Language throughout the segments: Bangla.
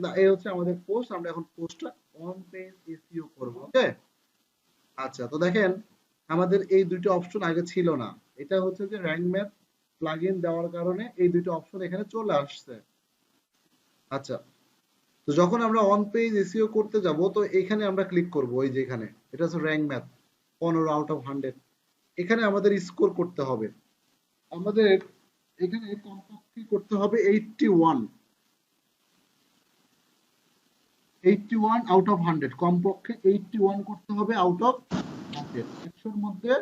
না, এই হচ্ছে আমাদের পোস্ট। আমরা এখন পোস্টটা অন পেজ এসইও করব। ওকে, আচ্ছা। তো দেখেন, আমাদের এই দুটো অপশন আগে ছিল না। এটা হচ্ছে যে র্যাঙ্ক ম্যাথ প্লাগইন দেওয়ার কারণে এই দুটো অপশন এখানে চলে আসছে। আচ্ছা, তো যখন আমরা অন পেজ এসইও করতে যাব, তো এখানে আমরা ক্লিক করব। ওই যে এখানে এটা হচ্ছে র্যাঙ্ক ম্যাথ 15/100। এখানে আমাদের স্কোর করতে হবে। আমাদের এখানে কমপক্ষে করতে হবে 81, 81/100। কমপক্ষে 81 করতে হবে আউট অফ 100। 100-র মধ্যে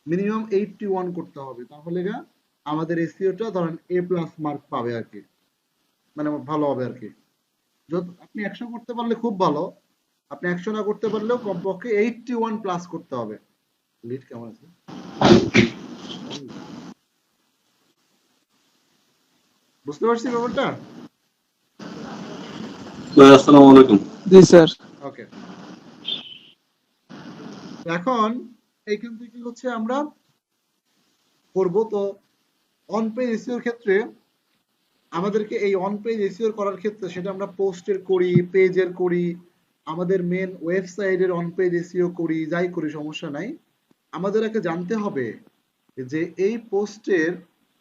মিনিমাম 81 করতে হবে, তাহলে আমাদের এসইওটা ধরেন এ প্লাস মার্ক পাবে আর কি, মানে ভালো হবে আর কি। যদি আপনি 100 করতে পারলে খুব ভালো, আপনি 100 না করতে পারলেও কমপক্ষে 81 প্লাস করতে হবে। লিড কেমন আছে? বুঝতে পারছি ব্যাপারটা? আসসালামু আলাইকুম। জি স্যার। ওকে, এখন এইখান থেকে হচ্ছে আমরা করব। তো অন পেজ এসইওর ক্ষেত্রে আমাদেরকে এই অন পেজ এসইও করার ক্ষেত্রে সেটা আমরা পোস্টের করি, পেজের করি, আমাদের মেন ওয়েবসাইটের অন পেজ এসইও করি, যাই করি সমস্যা নাই। আমাদের আগে জানতে হবে যে এই পোস্টের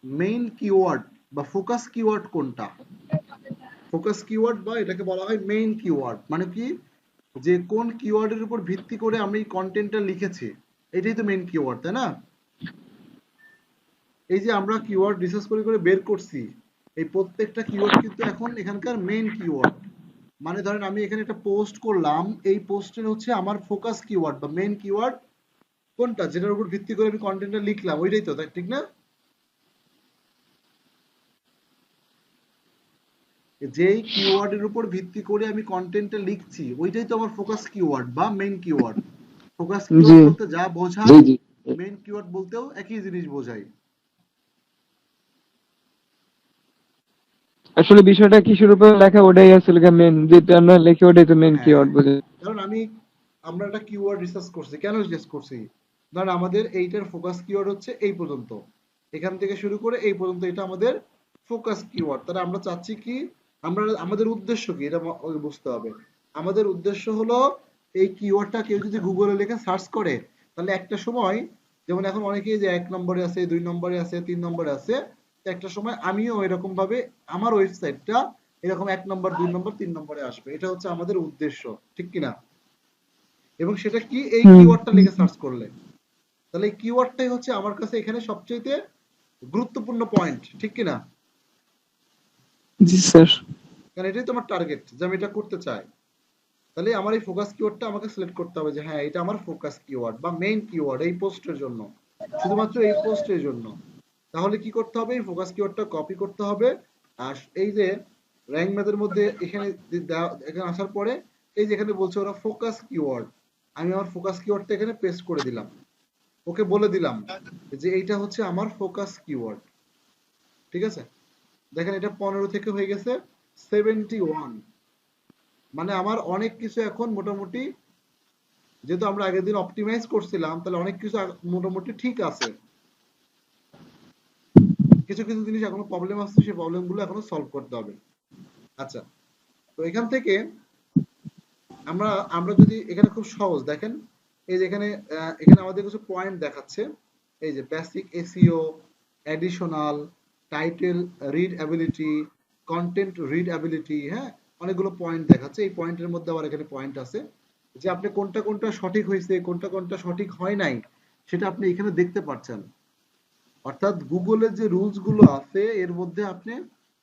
মেইন কিওয়ার্ড বা ফোকাস কিওয়ার্ড কোনটা। ফোকাস কিওয়ার্ড বা এটাকে বলা হয় মেইন কিওয়ার্ড, মানে কি, যে কোন কিওয়ার্ডের উপর ভিত্তি করে আমি কন্টেন্টটা লিখেছি, এটাই তো মেইন কিওয়ার্ড, তাই না? এই যে আমরা কিওয়ার্ড রিসার্চ করে করে বের করছি, এই প্রত্যেকটা কিওয়ার্ড কিন্তু এখন এখানকার মেইন কিওয়ার্ড। মানে ধরেন আমি এখানে একটা পোস্ট করলাম, এই পোস্টের হচ্ছে আমার ফোকাস কিওয়ার্ড বা মেইন কিওয়ার্ড কোনটা, যেটার উপর ভিত্তি করে আমি কন্টেন্টটা লিখলাম, ওইটাই তো, তাই ঠিক না? যেই কিওয়ার্ডের উপর ভিত্তি করে আমি কন্টেন্টটা লিখছি, ওইটাই তো আমার ফোকাস কিওয়ার্ড বা মেইন কিওয়ার্ড। ফোকাস জি কিওয়ার্ড বলতে যা জি বোঝায়, জি মেইন কিওয়ার্ড বলতেও একই জিনিস বোঝায়। আসলে বিষয়টা কিসের উপর লেখা ওটাই আসলে মেন, যেটা আমরা লিখি ওটাই তো মেন হ্যাঁ, কিওয়ার্ড বোঝে। কারণ আমরা একটা কিওয়ার্ড রিসার্চ করছি, কেন রিসার্চ করছি? ধরেন আমাদের এইটার ফোকাস কিওয়ার্ড হচ্ছে এই পর্যন্ত, এখান থেকে শুরু করে এই পর্যন্ত, এটা আমাদের ফোকাস কিওয়ার্ড। তাহলে আমরা চাচ্ছি কি, আমাদের উদ্দেশ্য কি, এটা বুঝতে হবে। আমাদের উদ্দেশ্য হলো এই কিওয়ার্ডটা কেউ যদি গুগলে লিখে সার্চ করে, তাহলে একটা সময়, যেমন এখন অনেকেই যে 1 নম্বরে আছে, 2 নম্বরে আছে, 3 নম্বরে আছে, তো একটা সময় আমিও এরকম ভাবে আমার ওয়েবসাইটটা এরকম 1 নম্বর, 2 নম্বর, 3 নম্বরে আসবে। এটা হচ্ছে আমাদের উদ্দেশ্য, ঠিক কিনা? এবং সেটা কি, এই কিওয়ার্ডটা লিখে সার্চ করলে। তাহলে এই কিওয়ার্ডটাই হচ্ছে আমার কাছে এখানে সবচেয়ে গুরুত্বপূর্ণ পয়েন্ট, ঠিক কিনা? জি স্যার। কারণ এটাই তোমার টার্গেট, যে আমি এটা করতে চাই। তাহলে আমার এই ফোকাস কিওয়ার্ডটা আমাকে সিলেক্ট করতে হবে, যে হ্যাঁ, এটা আমার ফোকাস কিওয়ার্ড বা মেইন কিওয়ার্ড এই পোস্টের জন্য, শুধুমাত্র এই পোস্টের জন্য। তাহলে কি করতে হবে, এই ফোকাস কিওয়ার্ডটা কপি করতে হবে। আর এই যে র্যাঙ্ক ম্যাথের মধ্যে এখানে এখানে আসার পরে, এই যে এখানে বলছে ওরা ফোকাস কিওয়ার্ড, আমি আমার ফোকাস কিওয়ার্ডটা এখানে পেস্ট করে দিলাম। ওকে বলে দিলাম যে এইটা হচ্ছে আমার ফোকাস কিওয়ার্ড, ঠিক আছে? দেখেন, এটা 15 থেকে হয়ে গেছে 71। মানে আমার অনেক কিছু এখন মোটামুটি, যেহেতু আমরা আগের দিন অপটিমাইজ করছিলাম, তাহলে অনেক কিছু মোটামুটি ঠিক আছে। কিছু কিছু জিনিস এখনো প্রবলেম আসছে, সেই প্রবলেম গুলো এখনো সলভ করতে হবে। আচ্ছা, তো এখান থেকে আমরা আমরা যদি এখানে খুব সহজ দেখেন, এই যে এখানে এখানে আমাদের কিছু পয়েন্ট দেখাচ্ছে। এই যে basic SEO, additional, title read ability, content read ability, হ্যাঁ, অনেকগুলো পয়েন্ট দেখাচ্ছে। এই পয়েন্টের মধ্যে আবার এখানে পয়েন্ট আছে যে আপনি কোনটা কোনটা সঠিক হয়েছে, কোনটা কোনটা সঠিক হয় নাই, সেটা আপনি এখানে দেখতে পাচ্ছেন। অর্থাৎ গুগলের যে রুলস গুলো আছে এর মধ্যে আপনি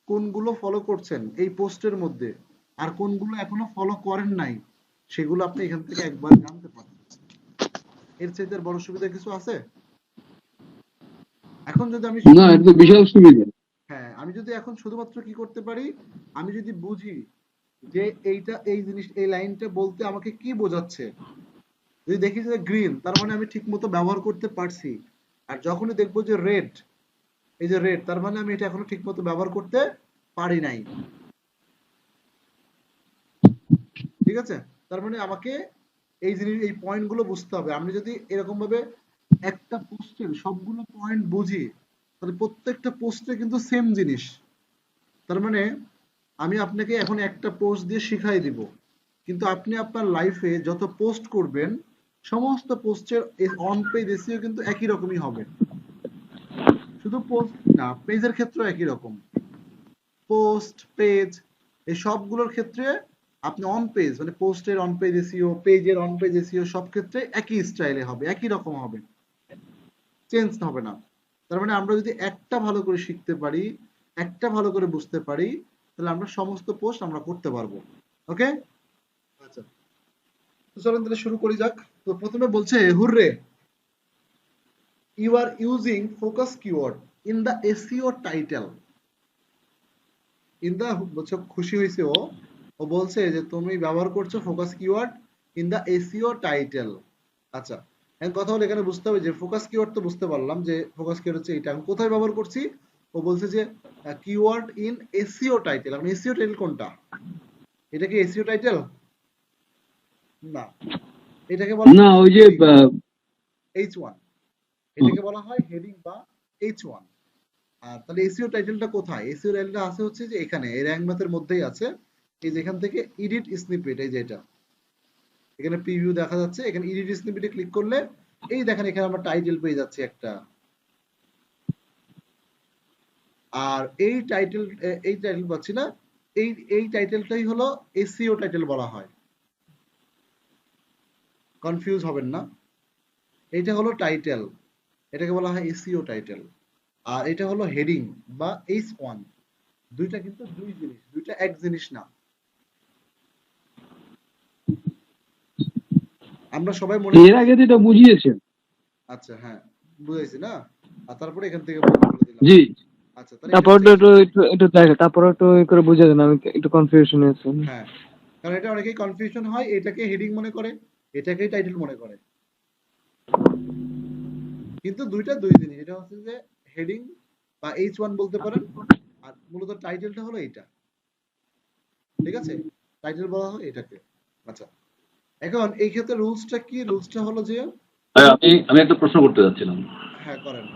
কোনগুলো ফলো করছেন এই পোস্টের মধ্যে, আর কোনগুলো এখনো ফলো করেন নাই, সেগুলো আপনি এখান থেকে একবার জানতে পারবেন। এর চাইতে আর বড় সুবিধা কিছু আছে? এখন যদি আমি না, এটা তো বিশাল সুবিধা। হ্যাঁ, আমি যদি এখন শুধুমাত্র কি করতে পারি, আমি যদি বুঝি যে এইটা, এই জিনিস, এই লাইনটা বলতে আমাকে কি বোঝাচ্ছে, যদি দেখি যে গ্রিন, তার মানে আমি ঠিক মতো ব্যবহার করতে পারছি। আর যখনই দেখবো যে রেড, এই যে রেড, তার মানে আমি এটা এখনো ঠিক মতো ব্যবহার করতে পারি নাই, ঠিক আছে? তার মানে আমাকে এই জিনিস, এই পয়েন্ট গুলো বুঝতে হবে। আমি যদি এরকম ভাবে একটা পোস্টের সবগুলো পয়েন্ট বুঝি, তাহলে প্রত্যেকটা পোস্টে কিন্তু সেম জিনিস। তার মানে আমি আপনাকে এখন একটা পোস্ট দিয়ে শিখাই দিব, কিন্তু আপনি আপনার লাইফে যত পোস্ট করবেন সমস্ত পোস্টের অন পেজ এসইও কিন্তু একই রকমই হবে। শুধু পোস্ট না, পেজের ক্ষেত্রেও একই রকম। পোস্ট, পেজ, এই সবগুলোর ক্ষেত্রে আপনি অন পেজ মানে পোস্টের অন পেজ এসইও, পেজের অন পেজ এসইও সব ক্ষেত্রে একই স্টাইলে হবে, একই রকম হবে, চেঞ্জ হবে না। তার মানে আমরা যদি একটা ভালো করে শিখতে পারি, একটা ভালো করে বুঝতে পারি, তাহলে আমরা সমস্ত পোস্ট আমরা করতে পারবো। ওকে, আচ্ছা, তো চলুন তাহলে শুরু করি যাক। তো প্রথমে বলছে hurray, you are using focus keyword in the SEO title. In the বলছে খুশি হয়েছে ও, ও বলছে যে তুমি ব্যবহার করছো focus keyword in the SEO title. আচ্ছা, এখন কথা হলো এখানে বুঝতে হবে যে ফোকাস কিওয়ার্ড তো বুঝতে পারলাম যে ফোকাস কিওয়ার্ড হচ্ছে এটা, আমি কোথায় ব্যবহার করছি। ও বলছে যে কিওয়ার্ড ইন এসইও টাইটেল। এখন এসইও টাইটেল কোনটা? এটা কি এসইও টাইটেল? না, এটাকে বলা না হয় ওই যে হেডিং, H1। এটাকে বলা হয় হেডিং বা H1। আর তাহলে এসইও টাইটেলটা কোথায়? এসইও টাইটেলটা আছে হচ্ছে যে এখানে এই র‍্যাঙ্ক ম্যাথের মধ্যেই আছে। এই যে এখান থেকে এডিট স্নিপেট, এই যে এটা এখানে প্রিভিউ দেখা যাচ্ছে, এখানে এডিট স্নিপেটে ক্লিক করলে এই দেখেন এখানে আমরা টাইটেল পেয়ে যাচ্ছি একটা। আর এই টাইটেল পাচ্ছি না, এই টাইটেলটাই হলো এসইও টাইটেল বলা হয়। কনফিউজ হবেন না, এইটা হলো টাইটেল, এটাকে বলা হয় এসইও টাইটেল। আর এটা হলো হেডিং বা H1। দুইটা কিন্তু দুই জিনিস, দুইটা এক জিনিস না। আমরা সবাই মনে এর করি, আগে তো এটা বুঝিয়েছেন। আচ্ছা হ্যাঁ বুঝাইছি না, আর তারপরে এখান থেকে বলে দিলাম। জি, আচ্ছা, তাহলে এটা তারপর হচ্ছে একটু একটু একটু দেখে, তারপর একটু করে বুঝিয়ে দেন, আমি একটু কনফিউশন হয়েছে। হ্যাঁ, কারণ এটা অনেকেই কনফিউশন হয়, এটাকে হেডিং মনে করে, এটাকেই টাইটেল মনে করে, কিন্তু দুইটা দুই জিনিস। এটা হচ্ছে যে হেডিং বা H1 বলতে পারেন, আর মূলত টাইটেলটা হলো এটা। ঠিক আছে, টাইটেল বলা হয় এটাকে। আচ্ছা, এখন এই ক্ষেত্রে রুলসটা কি? রুলসটা হলো যে, ভাই, আমি একটা প্রশ্ন করতে যাচ্ছিলাম। হ্যাঁ করেন।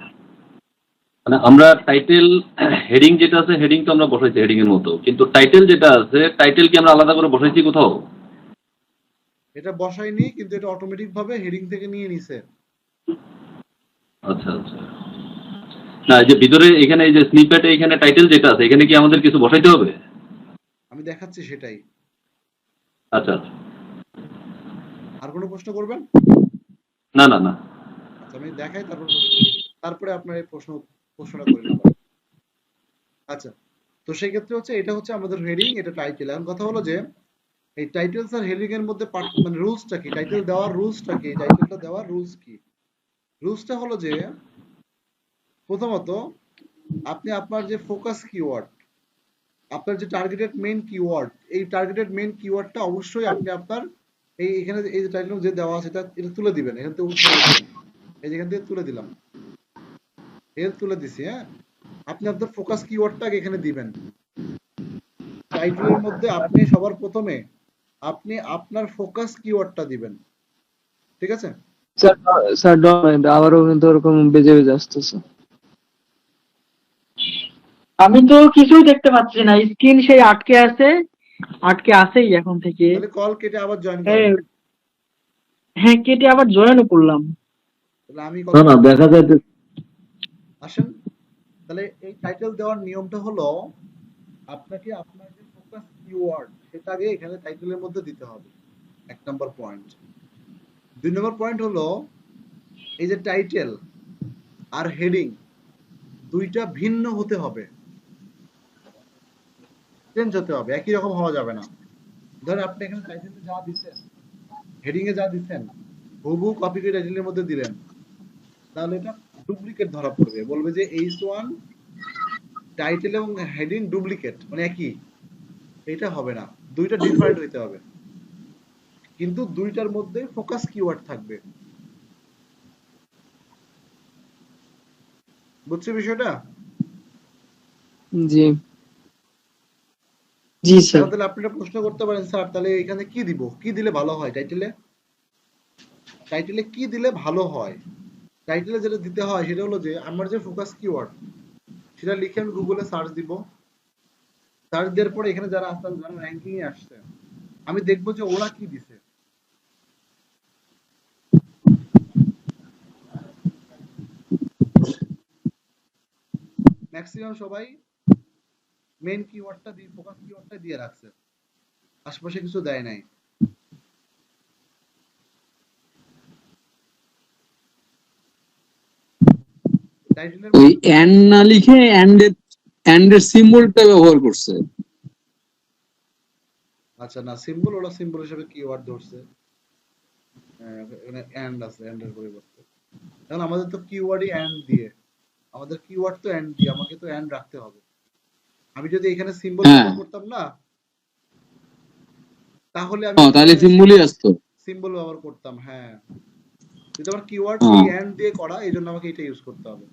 মানে আমরা টাইটেল, হেডিং যেটা আছে হেডিং তো আমরা বসাইছি হেডিং এর মতো, কিন্তু টাইটেল যেটা আছে টাইটেল কি আমরা আলাদা করে বসাইছি কোথাও? এটা বসাইনি, কিন্তু এটা অটোমেটিক ভাবে হেডিং থেকে নিয়ে নিছে। আচ্ছা আচ্ছা। না, এই যে ভিতরে এখানে এই যে স্নিপেটে এখানে টাইটেল যেটা আছে এখানে কি আমাদের কিছু বসাইতে হবে? আমি দেখাচ্ছি সেটাই। আচ্ছা আচ্ছা। আর কোনো প্রশ্ন করবেন? না না না। আচ্ছা, আমি দেখাই তারপর তারপরে আপনার এই প্রশ্নটা করে নেবেন। আচ্ছা, তো সেই ক্ষেত্রে হচ্ছে এটা হচ্ছে আমাদের হেডিং, এটা টাইটেল। এখন কথা হলো যে এই টাইটেলস আর হেডিং এর মধ্যে মানে রুলসটা কি, টাইটেল দেওয়ার রুলসটা কি, টাইটেলটা দেওয়ার রুলস কি? রুলসটা হলো যে প্রথমত আপনি আপনার যে ফোকাস কিওয়ার্ড, আপনার যে টার্গেটেড মেইন কিওয়ার্ড, এই টার্গেটেড মেইন কিওয়ার্ডটা অবশ্যই আপনি আপনার এখানে এই যে টাইটেল যে দেওয়া আছে এটা তুলে দিবেন, এখান থেকে উঠিয়ে দিবেন। এই যেখান থেকে তুলে দিলাম, এর তুলে দিছি, হ্যাঁ। আপনি আপনার ফোকাস কিওয়ার্ডটাকে এখানে দিবেন। টাইটেলের মধ্যে আপনি সবার প্রথমে আপনি আপনার ফোকাস কিওয়ার্ডটা দিবেন। ঠিক আছে? স্যার, স্যার আবারও কিন্তু ওরকম বেজে বেজে আসতেছে। আমি তো কিছুই দেখতে পাচ্ছি না, স্ক্রিন সেই আটকে আছে, আটকে আছেই এখন থেকে। তাহলে কল কেটে আবার জয়েন করেন। হ্যাঁ, হ্যাঁ, কেটে আবার জয়েনও করলাম। তাহলে আমি না কথা না, বলছি, দেখা যায় তো। আসেন। তাহলে এই টাইটেল দেওয়ার নিয়মটা হলো আপনাকে আপনার যে ফোকাস কিওয়ার্ড সেটাকে এখানে টাইটেলের মধ্যে দিতে হবে, এক নম্বর পয়েন্ট। দুই নম্বর পয়েন্ট হলো এই যে টাইটেল আর হেডিং দুইটা ভিন্ন হতে হবে, চেঞ্জ হতে হবে, একই রকম হওয়া যাবে না। ধরেন আপনি এখানে টাইটেলে যা দিচ্ছেন, হেডিং এ যা দিচ্ছেন, হুবহু কপি করে টাইটেলের মধ্যে দিলেন, তাহলে এটা ডুপ্লিকেট ধরা পড়বে, বলবে যে H1 টাইটেল এবং হেডিং ডুপ্লিকেট, মানে একই। এটা হবে না, দুইটা ডিফারেন্ট হইতে হবে, কিন্তু দুইটার মধ্যে ফোকাস কিওয়ার্ড থাকবে। বুঝছো বিষয়টা? জি। জি স্যার। এখন তাহলে আপনি একটা প্রশ্ন করতে পারেন, স্যার তাহলে এখানে কি দিব, কি দিলে ভালো হয় টাইটেলে? টাইটেলে কি দিলে ভালো হয়? টাইটেলে যেটা দিতে হয় সেটা হলো যে আমার যে ফোকাস কিওয়ার্ড সেটা লিখে আমি গুগলে সার্চ দিব। সার্চ দেওয়ার পরে এখানে যারা আসছে, যারা র্যাঙ্কিং এ আসছে, আমি দেখবো যে ওরা কি দিছে। ম্যাক্সিমাম সবাই মেইন কিওয়ার্ডটা দিয়ে, ফোকাস কিওয়ার্ডটা দিয়ে রাখছে, আশেপাশে কিছু দেয় নাই। টাইটেলের ওই এন্ড না লিখে এন্ডের সিম্বলটা ব্যবহার করছে। আচ্ছা না, সিম্বল, ওরা সিম্বল হিসেবে কিওয়ার্ড ধরছে। এখানে এন্ড আছে, এন্ডের পরিবর্তে। কারণ আমাদের তো কিওয়ার্ডই এন্ড দিয়ে, আমাদের কিওয়ার্ড তো এন্ড দিয়ে, আমাকে তো এন্ড রাখতে হবে। আমি যদি এখানে সিম্বল হ্যাঁ, ব্যবহার করতাম না, তাহলে আমি তাহলে সিম্বলই আসতো। সিম্বল ব্যবহার করতাম, হ্যাঁ। কিন্তু আমার কিওয়ার্ড এই হ্যাঁ, এন্ড দিয়ে করা, এই জন্য আমাকে এটা ইউজ করতে হবে।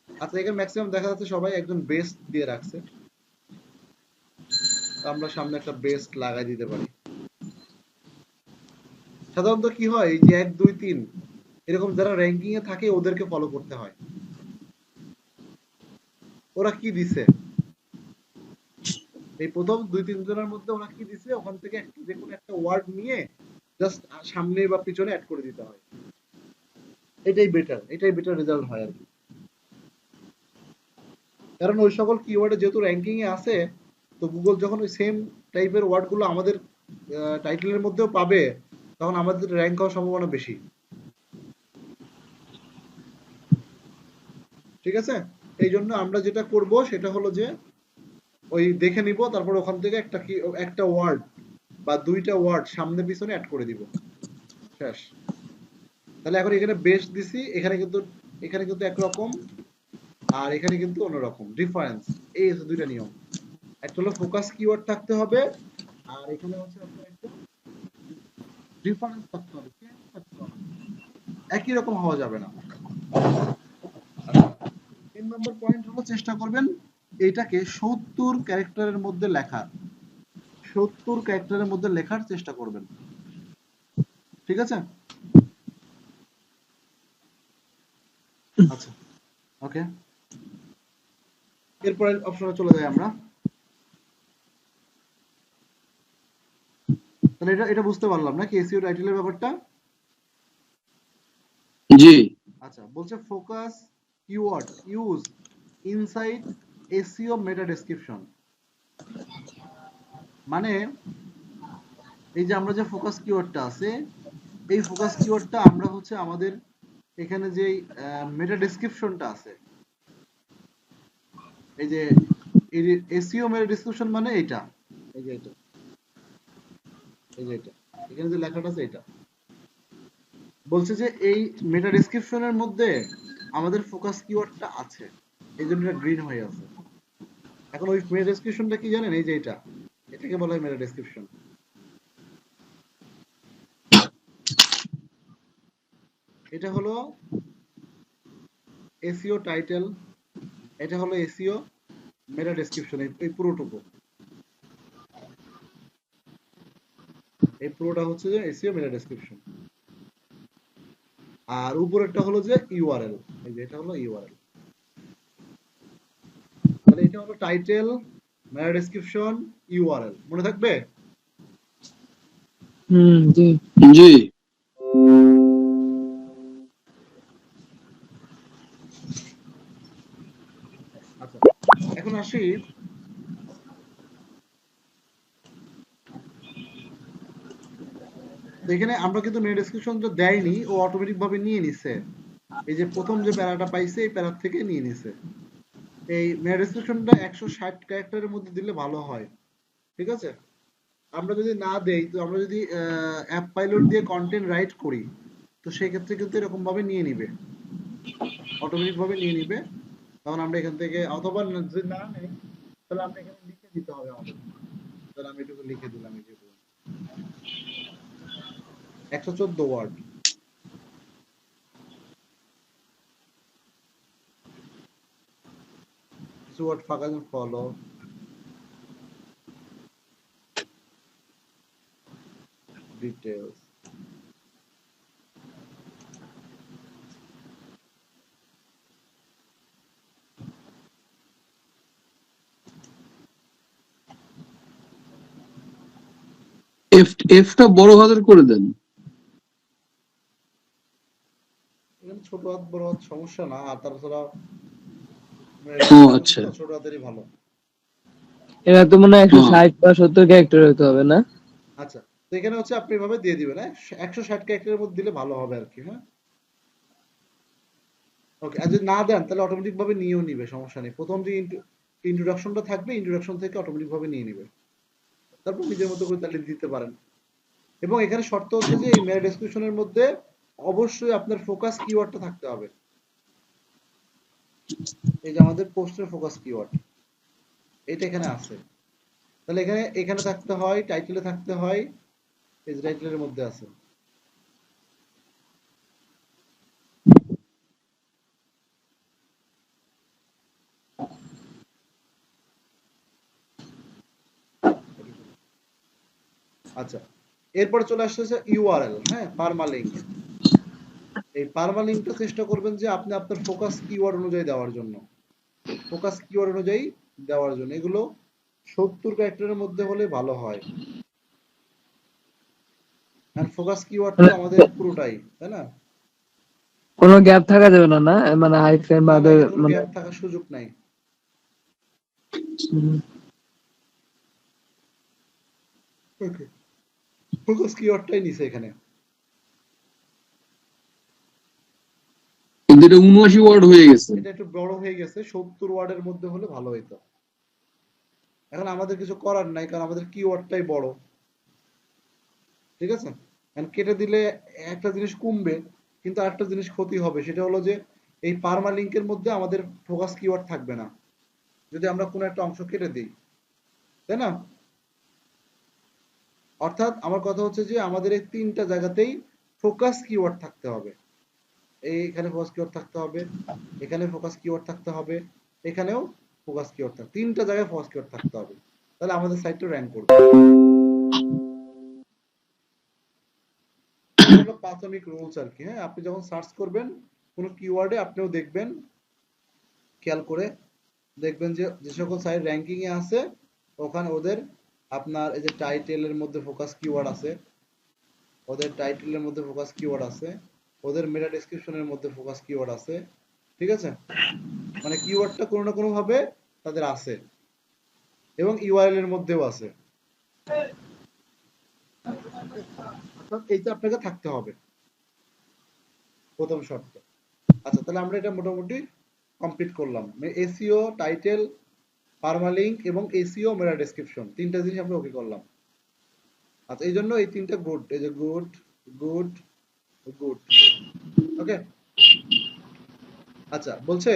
আচ্ছা, এখানে ম্যাক্সিমাম দেখা যাচ্ছে সবাই একজন বেস্ট দিয়ে রাখছে, তো আমরা সামনে একটা বেস্ট লাগাই দিতে পারি। সাধারণত কি হয়, এই যে 1 2 3 এরকম যারা র্যাঙ্কিং এ থাকে ওদেরকে ফলো করতে হয়। ওরা কি দিছে, এই প্রথম 2 3 জনের মধ্যে ওরা কি দিছে, ওখান থেকে যে কোনো একটা ওয়ার্ড নিয়ে জাস্ট সামনে বা পিছনে অ্যাড করে দিতে হয়। এটাই বেটার রেজাল্ট হয় আর কি। কারণ ওই সকল কিওয়ার্ডে যেহেতু র্যাঙ্কিং এ আছে, তো গুগল যখন ওই সেম টাইপের ওয়ার্ড গুলো আমাদের টাইটেলের মধ্যেও পাবে, তখন আমাদের র্যাঙ্ক হওয়ার সম্ভাবনা বেশি। ঠিক আছে? এই জন্য আমরা যেটা করব সেটা হলো যে ওই দেখে নিব, তারপর ওখান থেকে একটা ওয়ার্ড বা দুইটা ওয়ার্ড সামনে পিছনে অ্যাড করে দিব, শেষ। তাহলে এখন এখানে বেস্ট দিছি, এখানে কিন্তু একরকম, আর এখানে কিন্তু অন্যরকম ডিফারেন্স। এই হচ্ছে দুইটা নিয়ম। একটা হলো ফোকাস কিওয়ার্ড থাকতে হবে, আর এখানে হচ্ছে আপনার একটা ডিফারেন্স থাকতে হবে, চেঞ্জ থাকতে হবে, একই রকম হওয়া যাবে না। আচ্ছা, 3 নম্বর পয়েন্ট হলো চেষ্টা করবেন এইটাকে 70 ক্যারেক্টারের মধ্যে লেখার, 70 ক্যারেক্টারের মধ্যে লেখার চেষ্টা করবেন। ঠিক আছে? আচ্ছা, ওকে। এরপরের অপশনে চলে যাই আমরা। তাহলে এটা বুঝতে পারলাম নাকি এসইও টাইটেলের ব্যাপারটা? জি, আচ্ছা, বলছে focus keyword use inside SEO মেটা ডেসক্রিপশন। মানে এই যে আমরা যে ফোকাস কিওয়ার্ডটা আছে, এই ফোকাস কিওয়ার্ডটা আমরা হচ্ছে আমাদের এখানে যে মেটা ডেসক্রিপশনটা আছে, এই যে এসইও মেটা ডেসক্রিপশন মানে এটা, এই যে এটা, এই যে এটা, এখানে যে লেখাটা আছে এটা বলছে যে এই মেটা ডেসক্রিপশনের মধ্যে আমাদের ফোকাস কিওয়ার্ডটা আছে, এই জন্য এটা গ্রিন হয়ে আছে। এখন ওই মেটা ডেসক্রিপশনটা কি জানেন? এই যে এটাকে বলা হয় মেটা ডেসক্রিপশন। এটা হলো এসইও টাইটেল, এটা হলো এসইও মেটা ডেসক্রিপশন, এই পুরোটুকু, এই পুরোটা হচ্ছে যে এসইও মেটা ডেসক্রিপশন। আর উপরেরটা হলো যে ইউআরএল, এই যে এটা হলো ইউআরএল। তাহলে এটা হলো টাইটেল, মেটা ডেসক্রিপশন, ইউআরএল, মনে থাকবে? জি। জি। আচ্ছা, এখন আসি, তো এখানে আমরা কিন্তু মেটা ডেসক্রিপশনটা দেয়নি, ও অটোমেটিক ভাবে নিয়ে নিছে। এই যে প্রথম যে প্যারাটা পাইছে, এই প্যারা থেকে নিয়ে নিছে। এই মেটা ডেসক্রিপশনটা 160 ক্যারেক্টারের মধ্যে দিলে ভালো হয়। ঠিক আছে? আমরা যদি না দেই, তো আমরা যদি অ্যাপ পাইলট দিয়ে কন্টেন্ট রাইট করি, তো সেই ক্ষেত্রে কিন্তু এরকম ভাবে নিয়ে নিবে, অটোমেটিক ভাবে নিয়ে নিবে। তখন আমরা এখান থেকে, অথবা যদি না নেই, তাহলে আমরা এখানে লিখে দিতে হবে আমাদের। তাহলে আমি এটুকু লিখে দিলাম, এই যে 114 ওয়ার্ড। কিছু ওয়ার্ড ফাঁকা যেন, ফলো, ডিটেলস। এফটা বড় হাতের করে দেন। এখানে ছোট হাত বড় হাত সমস্যা না, আর তাছাড়া ও লেখার জন্য আচ্ছা। তো ছোট হাতেরই ভালো। এরা তো মনে হয় হ্যাঁ 160 বা 70 ক্যারেক্টার হতে হবে না? আচ্ছা, তো এখানে হচ্ছে আপনি এভাবে দিয়ে দিবেন, হ্যাঁ 160 ক্যারেক্টারের মধ্যে দিলে ভালো হবে আর কি। হ্যাঁ ওকে, আর যদি না দেন তাহলে অটোমেটিক ভাবে নিয়েও নিবে, সমস্যা নেই। প্রথম যে ইন্ট্রোডাকশনটা থাকবে, ইন্ট্রোডাকশন থেকে অটোমেটিক ভাবে নিয়ে নিবে, তারপর নিজের মতো করে তাহলে দিতে পারেন। এবং এখানে শর্ত হচ্ছে যে এই মেটা ডেসক্রিপশনের মধ্যে অবশ্যই আপনার ফোকাস কিওয়ার্ডটা থাকতে হবে। এই যে আমাদের পোস্টের ফোকাস কিওয়ার্ড, এটা এখানে আছে, তাহলে এখানে এখানে থাকতে হয়, টাইটেলে থাকতে হয়, এই যে টাইটেলের মধ্যে আছে। আচ্ছা, এরপরে চলে আসতেছে ইউআরএল, হ্যাঁ পারমালিঙ্ক। এই পারমালিঙ্কটা চেষ্টা করবেন যে আপনি আপনার ফোকাস কিওয়ার্ড অনুযায়ী দেওয়ার জন্য, ফোকাস কিওয়ার্ড অনুযায়ী দেওয়ার জন্য। এগুলো 70 ক্যারেক্টারের মধ্যে হলে ভালো হয়। কারণ ফোকাস কিওয়ার্ড তো মানে আমাদের পুরোটাই, তাই না? কোনো গ্যাপ থাকা যাবে না, না মানে হাইফেন বা না না, এখানে কোনো মানে গ্যাপ থাকার সুযোগ নাই। হুম। ওকে, ফোকাস কিওয়ার্ডটাই নিছে এখানে। কিন্তু এটা 79 ওয়ার্ড হয়ে গেছে। এটা একটু বড় হয়ে গেছে, 70 ওয়ার্ডের মধ্যে হলে ভালো হইতো। এখন আমাদের কিছু করার নাই, কারণ আমাদের কিওয়ার্ডটাই বড়, ঠিক আছে? এখন কেটে দিলে একটা জিনিস কমবে, কিন্তু আরেকটা জিনিস ক্ষতি হবে, সেটা হলো যে এই পারমালিঙ্কের মধ্যে আমাদের ফোকাস কিওয়ার্ড থাকবে না যদি আমরা কোনো একটা অংশ কেটে দিই, তাই না? অর্থাৎ আমার কথা হচ্ছে যে আমাদের এই তিনটা জায়গাতেই ফোকাস কিওয়ার্ড থাকতে হবে। এইখানে ফোকাস কিওয়ার্ড থাকতে হবে, এখানে ফোকাস কিওয়ার্ড থাকতে হবে, এখানেও ফোকাস কিওয়ার্ড থাকতে, তিনটা জায়গায় ফোকাস কিওয়ার্ড থাকতে হবে, তাহলে আমাদের সাইটটা র্যাঙ্ক করবে। এটা হলো প্রাথমিক রুলস আর কি। হ্যাঁ, আপনি যখন সার্চ করবেন কোনো কিওয়ার্ডে, আপনিও দেখবেন, খেয়াল করে দেখবেন যে যে সকল সাইট র্যাঙ্কিং এ আছে ওখানে ওদের আপনার এই যে টাইটেলের মধ্যে ফোকাস কিওয়ার্ড আছে, ওদের টাইটেলের মধ্যে ফোকাস কিওয়ার্ড আছে, ওদের মেটা ডেসক্রিপশনের মধ্যে ফোকাস কিওয়ার্ড আছে, ঠিক আছে? মানে কিওয়ার্ডটা কোনো না কোনো ভাবে তাদের আছে, এবং ইউআরএল এর মধ্যেও আছে। অর্থাৎ এইটা আপনাকে থাকতে হবে, প্রথম শর্ত। আচ্ছা, তাহলে আমরা এটা মোটামুটি কমপ্লিট করলাম। এসইও, টাইটেল, পারমালিঙ্ক এবং এসইও মেটা ডেসক্রিপশন, তিনটা জিনিস আমরা ওকে করলাম। আচ্ছা, এই জন্য এই তিনটা গুড, এই যে গুড, গুড, গুড। ওকে, আচ্ছা বলছে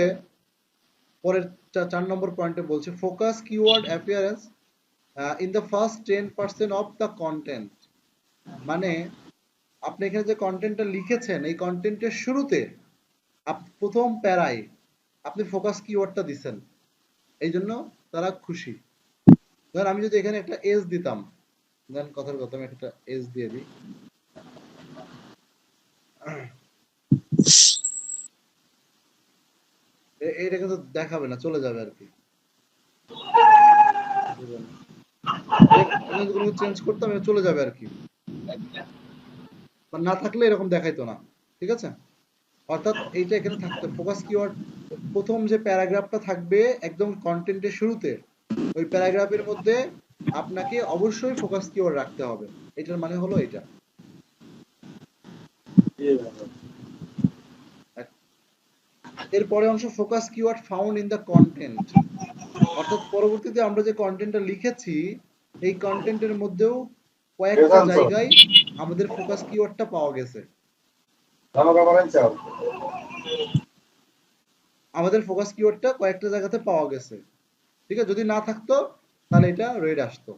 পরের 4 নম্বর পয়েন্টে বলছে focus keyword appearance in the first 10% of the content. মানে আপনি এখানে যে কন্টেন্টটা লিখেছেন এই কন্টেন্টের শুরুতে প্রথম প্যারায় আপনি ফোকাস কিওয়ার্ডটা দিচ্ছেন, এই জন্য তারা খুশি। ধর আমি যদি এখানে একটা এস দিতাম, দেন কথার কথা আমি একটা এস দিয়ে দিই, এটা কিন্তু দেখাবে না, চলে যাবে আর কি। চেঞ্জ করতাম, চলে যাবে আর কি, বা না থাকলে এরকম দেখাইতো না, ঠিক আছে? অর্থাৎ এইটা এখানে থাকতে, ফোকাস কিওয়ার্ড প্রথম যে প্যারাগ্রাফটা থাকবে একদম কন্টেন্টের শুরুতে, ওই প্যারাগ্রাফের মধ্যে আপনাকে অবশ্যই ফোকাস কিওয়ার্ড রাখতে হবে। এটার মানে হলো এটা। এরপরে অংশ focus keyword found in the content, অর্থাৎ পরবর্তীতে আমরা যে কন্টেন্টটা লিখেছি এই কন্টেন্টের মধ্যেও কয়েকটা জায়গায় আমাদের ফোকাস কিওয়ার্ডটা পাওয়া গেছে, আমাদের ফোকাস কিওয়ার্ডটা কয়েকটা জায়গাতে পাওয়া গেছে, ঠিক আছে? যদি না থাকতো তাহলে এটা রেড আসতো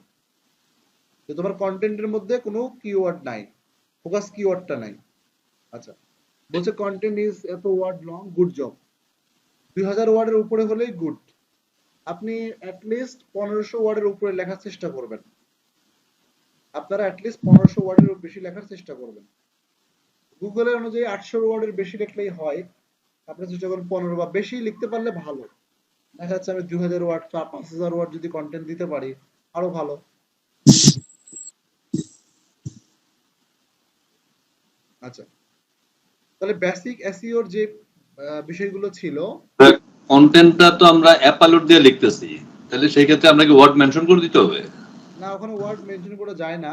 যে তোমার কন্টেন্টের মধ্যে কোনো কিওয়ার্ড নাই, ফোকাস কিওয়ার্ডটা নাই। আচ্ছা, বলছে কন্টেন্ট ইজ এত ওয়ার্ড লং, গুড জব। 2000 ওয়ার্ডের উপরে হলেই গুড। আপনি অ্যাটলিস্ট 1500 ওয়ার্ডের উপরে লেখার চেষ্টা করবেন, আপনারা অ্যাটলিস্ট 1500 ওয়ার্ডের বেশি লেখার চেষ্টা করবেন। গুগলের অনুযায়ী 800 ওয়ার্ডের বেশি লিখলেই হয়, আপনি চেষ্টা করেন 15 বা বেশি লিখতে পারলে ভালো। দেখা যাচ্ছে আমি 2000 ওয়ার্ড বা 5000 ওয়ার্ড যদি কন্টেন্ট দিতে পারি আরো ভালো। আচ্ছা, তাহলে বেসিক এসইওর যে বিষয়গুলো ছিল, কন্টেন্টটা তো আমরা অ্যাপালোড দিয়ে লিখতেছি, তাহলে সেই ক্ষেত্রে আপনাকে ওয়ার্ড মেনশন করে দিতে হবে। না ওখানে ওয়ার্ড মেনশন করা যায় না,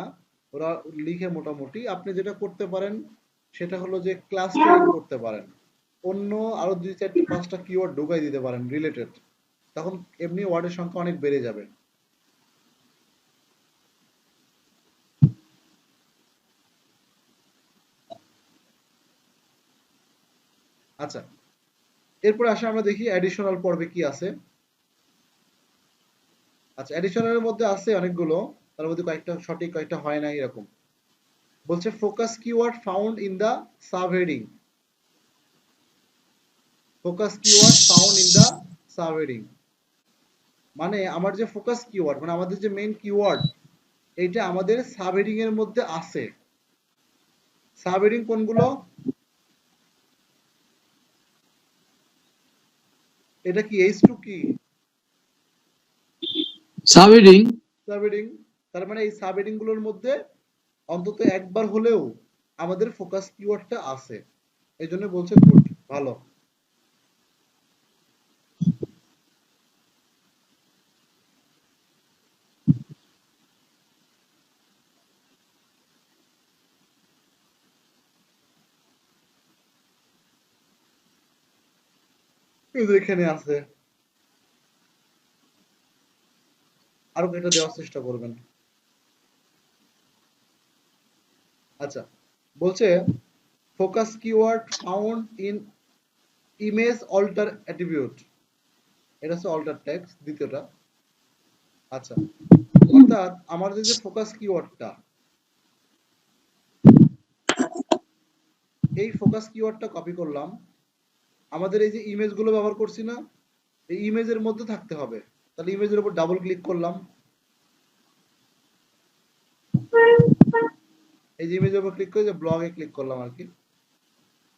ওরা লিখে মোটামুটি। আপনি যেটা করতে পারেন সেটা হলো যে ক্লাস্টারিং করতে পারেন, অন্য আরো 2 4 5টা কিওয়ার্ড ঢুকাই দিতে পারেন রিলেটেড, তখন এমনি ওয়ার্ডের সংখ্যা অনেক বেড়ে যাবে। আচ্ছা, এরপরে আসে আমরা দেখি অ্যাডিশনাল পর্বে কি আছে। আচ্ছা, অ্যাডিশনালের মধ্যে আছে অনেকগুলো, তার মধ্যে কয়েকটা সঠিক কয়েকটা হয় না এরকম। বলছে focus keyword found in the subheading, focus keyword found in the subheading, মানে আমার যে ফোকাস কিওয়ার্ড মানে আমাদের যে মেইন কিওয়ার্ড, এইটা আমাদের সাবহেডিং এর মধ্যে আছে। সাবহেডিং কোনগুলো? এটা কি H2 কি সাবহেডিং সাবহেডিং? তার মানে এই সাবহেডিং গুলোর মধ্যে অন্তত একবার হলেও আমাদের ফোকাস কিওয়ার্ডটা আছে, এই জন্য বলছে গুড, ভালো। এই যে এখানে আছে, আরো এটা দেওয়ার চেষ্টা করবেন। আচ্ছা, বলছে focus keyword found in image alter attribute, এটা হচ্ছে অল্টার টেক্সট দ্বিতীয়টা। আচ্ছা, অর্থাৎ আমাদের যে ফোকাস কিওয়ার্ডটা, এই ফোকাস কিওয়ার্ডটা কপি করলাম, আমাদের এই যে ইমেজ গুলো ব্যবহার করছি না, এই ইমেজের মধ্যে থাকতে হবে। তাহলে ইমেজের উপর ডাবল ক্লিক করলাম, এই যে ইমেজের উপর ক্লিক করে যে ব্লগে ক্লিক করলাম আর কি,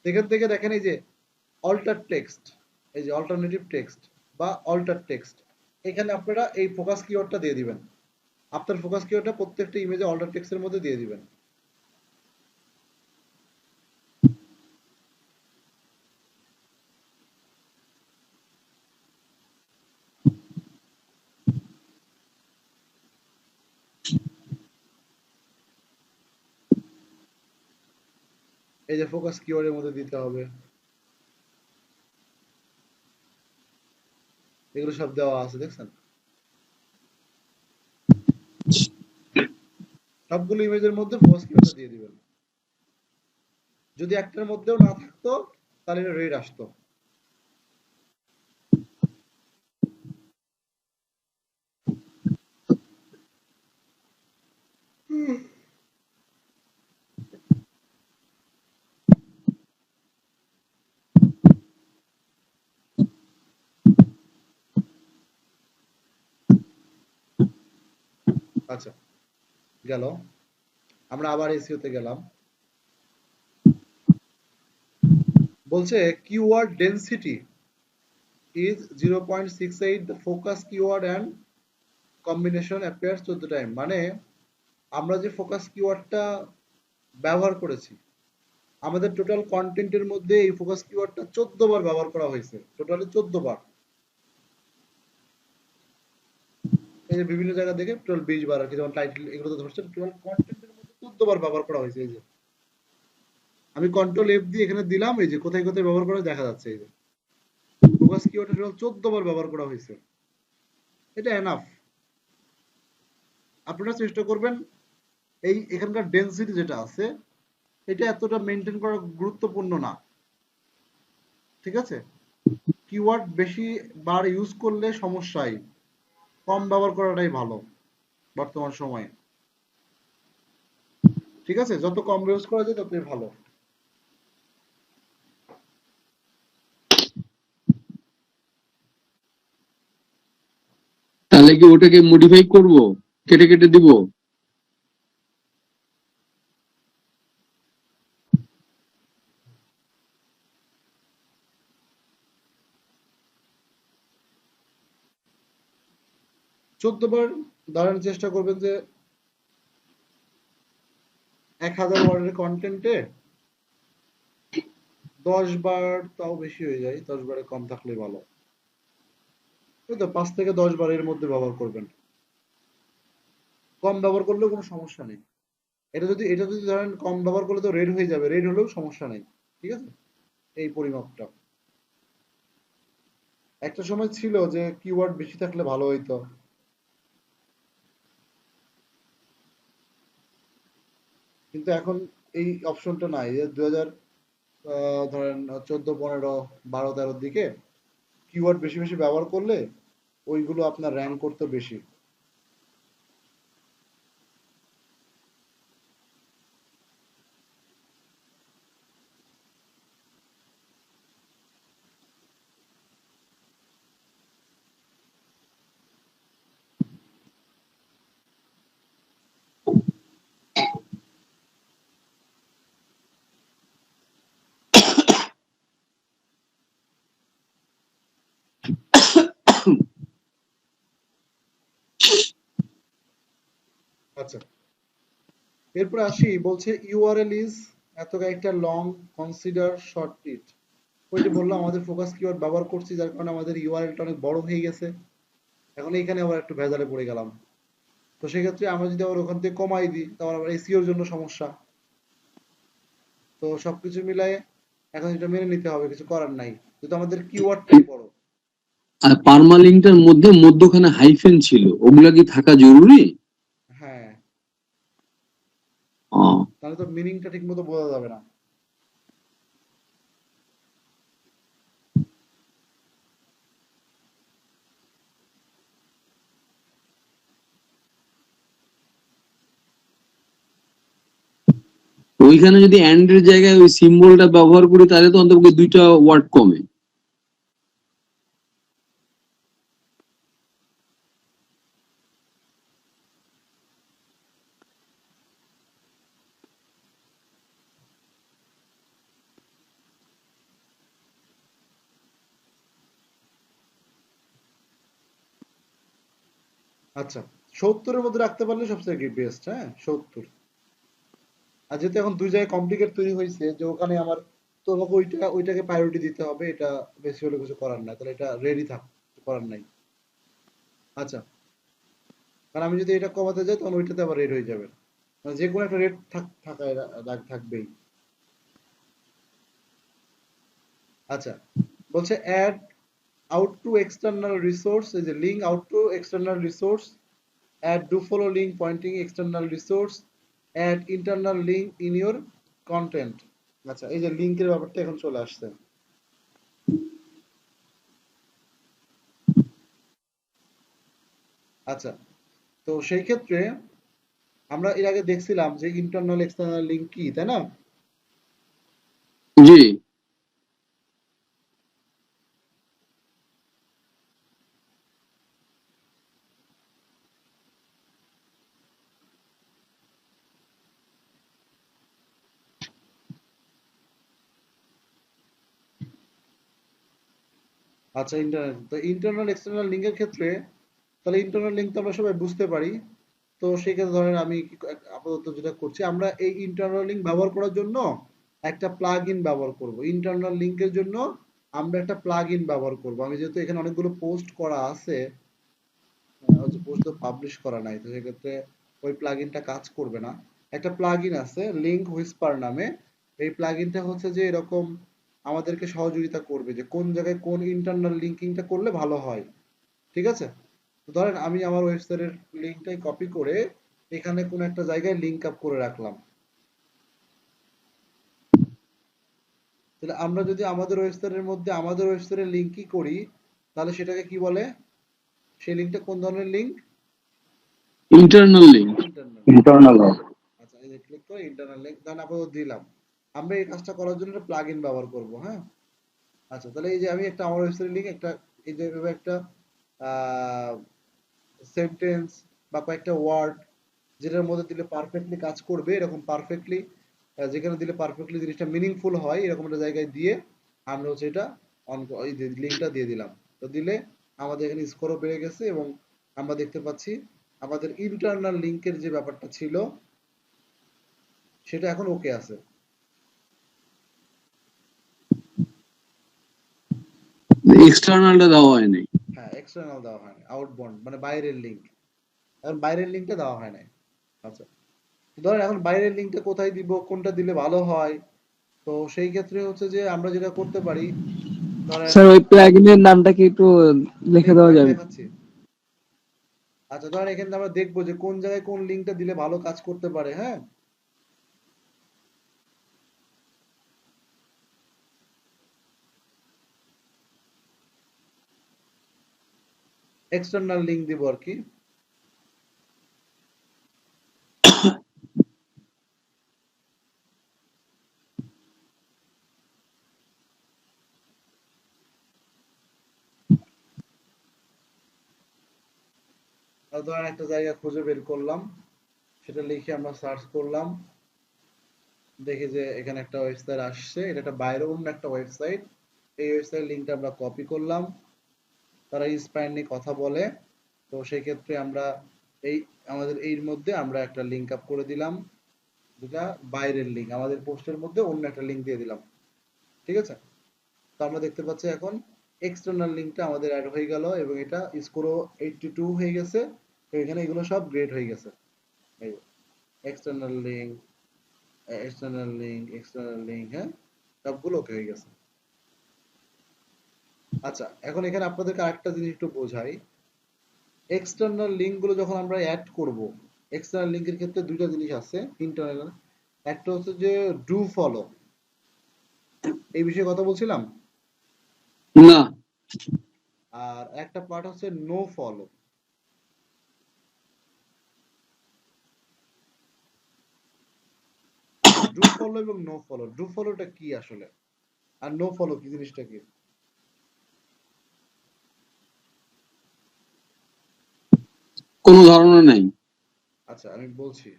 এখান থেকে দেখেন এই যে অল্টার টেক্সট, এই যে অল্টারনেটিভ টেক্সট বা অল্টার টেক্সট, এখানে আপনারা এই ফোকাস কিওয়ার্ডটা দিয়ে দিবেন। আপনার ফোকাস কিওয়ার্ডটা প্রত্যেকটা ইমেজে অল্টার টেক্সটের মধ্যে দিয়ে দিবেন। এই যে ফোকাস কিওয়ার্ডের মধ্যে দিতে হবে, এগুলো সব দেওয়া আছে দেখছেন, সবগুলো ইমেজের মধ্যে ফোকাস কিওয়ার্ডটা দিয়ে দিবেন। যদি একটার মধ্যেও না থাকতো তাহলে এটা রেড আসতো। আচ্ছা, গেল, আমরা আবার এসইও তে গেলাম। বলছে keyword density is 0.68, the focus keyword and combination appears 14 time, মানে আমরা যে ফোকাস কিওয়ার্ডটা ব্যবহার করেছি, আমাদের টোটাল কন্টেন্টের মধ্যে এই ফোকাস কিওয়ার্ডটা 14 বার ব্যবহার করা হয়েছে, টোটালি 14 বার। এই যে বিভিন্ন জায়গা দেখে টোটাল 20 বার আর কি, যেমন টাইটেল এগুলো তো ধরছেন, টোটাল কন্টেন্টের মধ্যে 14 বার ব্যবহার করা হয়েছে। এই যে আমি কন্ট্রোল এফ দিয়ে এখানে দিলাম, এই যে কোথায় কোথায় ব্যবহার করা দেখা যাচ্ছে, এই যে ফোকাস কিওয়ার্ডটা টোটাল 14 বার ব্যবহার করা হয়েছে, এটা এনাফ। আপনারা চেষ্টা করবেন এই এখানকার ডেনসিটি যেটা আছে এটা এতটা মেনটেন করা গুরুত্বপূর্ণ না, ঠিক আছে? কিওয়ার্ড বেশি বার ইউজ করলে সমস্যাই, কম ব্যবহার করাটাই ভালো বর্তমান সময়ে, ঠিক আছে? যত কম ইউজ করা যায় ততই ভালো। তাহলে কি ওটাকে মডিফাই করব, কেটে কেটে দিব? চোদ্দ বার দাঁড়ানোর চেষ্টা করবেন যে 1000 ওয়ার্ডের কন্টেন্টে 10 বার তাও বেশি হয়ে যায়, 10 বারে কম থাকলে ভালো। এই তো 5 থেকে 10 বার এর মধ্যে ব্যবহার করবেন। কম ব্যবহার করলেও কোনো সমস্যা নেই। এটা যদি ধরেন কম ব্যবহার করলে তো রেড হয়ে যাবে, রেড হলেও সমস্যা নেই। ঠিক আছে, এই পরিমাপটা। একটা সময় ছিল যে কিওয়ার্ড বেশি থাকলে ভালো হইতো, কিন্তু এখন এই অপশনটা নাই। যে 2000 ধরেন 14, 15, 12, 13 দিকে কিওয়ার্ড বেশি বেশি ব্যবহার করলে ওইগুলো আপনার র্যাঙ্ক করতে বেশি। আচ্ছা, এরপর আসি, বলছে ইউআরএল ইজ এত একটা লং, কনসিডার শর্ট ইট। ওই যে বললাম আমাদের ফোকাস কিওয়ার্ড ব্যবহার করছি, যার কারণে আমাদের ইউআরএলটা অনেক বড় হয়ে গেছে। এখন এইখানে আবার একটু ভেজালে পড়ে গেলাম। তো সেক্ষেত্রে আমরা যদি আবার ওখান থেকে কমাই দিই তাহলে আবার এসইওর জন্য সমস্যা। তো সবকিছু মিলায়ে এখন এটা মেনে নিতে হবে, কিছু করার নাই, যেহেতু আমাদের কিওয়ার্ডটাই বড়। আর পার্মালিঙ্কটার মধ্যে মধ্যখানে হাইফেন ছিল, ওগুলা কি থাকা জরুরি? হ্যাঁ, ও, তাহলে তো মিনিংটা ঠিক মতো বোঝা যাবে না। ওইখানে যদি অ্যান্ড এর জায়গায় ওই সিম্বলটা ব্যবহার করি তাহলে তো অন্তত 2টা ওয়ার্ড কমে। আচ্ছা, 70-এর মধ্যে রাখতে পারলে সবচেয়ে বেস্ট। হ্যাঁ, 70। আর যেহেতু এখন দুই জায়গায় কমপ্লিকেট তৈরি হয়েছে, যে ওখানে আমার তোমাকে ওইটাকে প্রায়োরিটি দিতে হবে, এটা বেশি হলে কিছু করার নাই, তাহলে এটা রেডি থাক, কিছু করার নাই। আচ্ছা, কারণ আমি যদি এটা কমাতে যাই তখন ওইটাতে আবার রেড হয়ে যাবে। মানে যে কোনো একটা রেড থাকায় থাকবেই। আচ্ছা, বলছে add out to external resource, is a link out to external resource, add do follow link pointing external resource, add internal link in your content। আচ্ছা, এই যে লিংকের ব্যাপারটা এখন চলে আসছে। আচ্ছা, তো সেই ক্ষেত্রে আমরা এর আগে দেখছিলাম যে ইন্টারনাল এক্সটার্নাল লিংক কি, তাই না? জি। আচ্ছা, ইন্টারনাল এক্সটার্নাল লিংকের ক্ষেত্রে তাহলে ইন্টারনাল লিংক তো আমরা সবাই বুঝতে পারি। তো সেক্ষেত্রে ধরেন আমি আপাতত যেটা করছি, আমরা এই ইন্টারনাল লিংক ব্যবহার করার জন্য একটা প্লাগ ইন ব্যবহার করব। ইন্টারনাল লিংকের জন্য আমরা একটা প্লাগ ইন ব্যবহার করব। আমি যেহেতু এখানে অনেকগুলো পোস্ট করা আছে, পোস্ট তো পাবলিশ করা নাই, তো সেক্ষেত্রে ওই প্লাগ ইনটা কাজ করবে না। একটা প্লাগ ইন আছে লিংক হুইসপার নামে। এই প্লাগ ইনটা হচ্ছে যে এরকম আমাদেরকে সহযোগিতা করবে যে কোন জায়গায় কোন ইন্টারনাল লিঙ্কিংটা করলে ভালো হয়। ঠিক আছে, তো ধরেন আমি আমার ওয়েবসাইটের লিঙ্কটাই কপি করে এখানে কোন একটা জায়গায় লিংক আপ করে রাখলাম। তাহলে আমরা যদি আমাদের ওয়েবসাইটের মধ্যে আমাদের ওয়েবসাইটের লিঙ্কই করি, তাহলে সেটাকে কি বলে? সেই লিঙ্কটা কোন ধরনের link? Internal link. Internal. Internal. আচ্ছা, এই যে ক্লিক করে ইন্টারনাল লিঙ্ক দেন আপাতত দিলাম। আমরা এই কাজটা করার জন্য একটা প্লাগইন ব্যবহার করব। হ্যাঁ, আচ্ছা, তাহলে এই যে আমি একটা আমার ওয়েবসাইটের লিঙ্ক একটা এই যে এভাবে একটা সেন্টেন্স বা কয়েকটা ওয়ার্ড যেটার মধ্যে দিলে পারফেক্টলি কাজ করবে, এরকম পারফেক্টলি যেখানে দিলে পারফেক্টলি জিনিসটা মিনিংফুল হয়, এরকম একটা জায়গায় দিয়ে আমরা হচ্ছে এটা অন এই লিঙ্কটা দিয়ে দিলাম। তো দিলে আমাদের এখানে স্কোরও বেড়ে গেছে এবং আমরা দেখতে পাচ্ছি আমাদের ইন্টারনাল লিঙ্কের যে ব্যাপারটা ছিল সেটা এখন ওকে আছে। এক্সটার্নালটা দেওয়া হয় নাই। হ্যাঁ, এক্সটার্নাল দেওয়া হয়নি, আউটবাউন্ড মানে বাইরের লিঙ্ক। এখন বাইরের লিঙ্কটা দেওয়া হয় নাই। আচ্ছা, ধরেন এখন বাইরের লিঙ্কটা কোথায় দিব, কোনটা দিলে ভালো হয়? তো সেই ক্ষেত্রে হচ্ছে যে আমরা যেটা করতে পারি, ধরেন স্যার ওই প্লাগইনের নামটা কি একটু লিখে দেখবো, দেওয়া আমি যাবে? দেখাচ্ছি। আচ্ছা, ধরেন এখানে আমরা দেখবো যে কোন জায়গায় কোন লিঙ্কটা দিলে ভালো কাজ করতে পারে। হ্যাঁ, এক্সটার্নাল লিঙ্ক দিব আর কি। আর ধরেন একটা জায়গা খুঁজে বের করলাম, সেটা লিখে আমরা সার্চ করলাম, দেখি যে এখানে একটা ওয়েবসাইট আসছে, এটা একটা বাইরে অন্য একটা ওয়েবসাইট। এই ওয়েবসাইট লিঙ্কটা আমরা কপি করলাম, তারা স্প্যান নিয়ে কথা বলে। তো সেই ক্ষেত্রে আমরা এই আমাদের এর মধ্যে আমরা একটা লিঙ্ক আপ করে দিলাম, যেটা বাইরের লিঙ্ক, আমাদের পোস্টের মধ্যে অন্য একটা লিঙ্ক দিয়ে দিলাম। ঠিক আছে, তো আমরা দেখতে পাচ্ছি এখন এক্সটার্নাল লিঙ্কটা আমাদের অ্যাড হয়ে গেল এবং এটা স্কোরও 82 হয়ে গেছে। তো এখানে এগুলো সব গ্রেড হয়ে গেছে। এই external link, external link, external link, হ্যাঁ, সবগুলো ওকে হয়ে গেছে। আচ্ছা, এখন এখানে আপনাদেরকে আরেকটা জিনিস একটু বোঝাই। এক্সটার্নাল লিঙ্ক গুলো যখন আমরা অ্যাড করব, এক্সটার্নাল লিঙ্কের ক্ষেত্রে দুইটা জিনিস আছে ইন্টারনাল। একটা হচ্ছে যে ডু ফলো, এই বিষয়ে কথা বলছিলাম। না, আর একটা পার্ট হচ্ছে নো ফলো। ডু ফলো এবং নো ফলো, ডু ফলোটা কি আসলে, আর নো ফলো কি জিনিসটা কি? কোনো ধারণা নাই। আচ্ছা, আমি বলছি,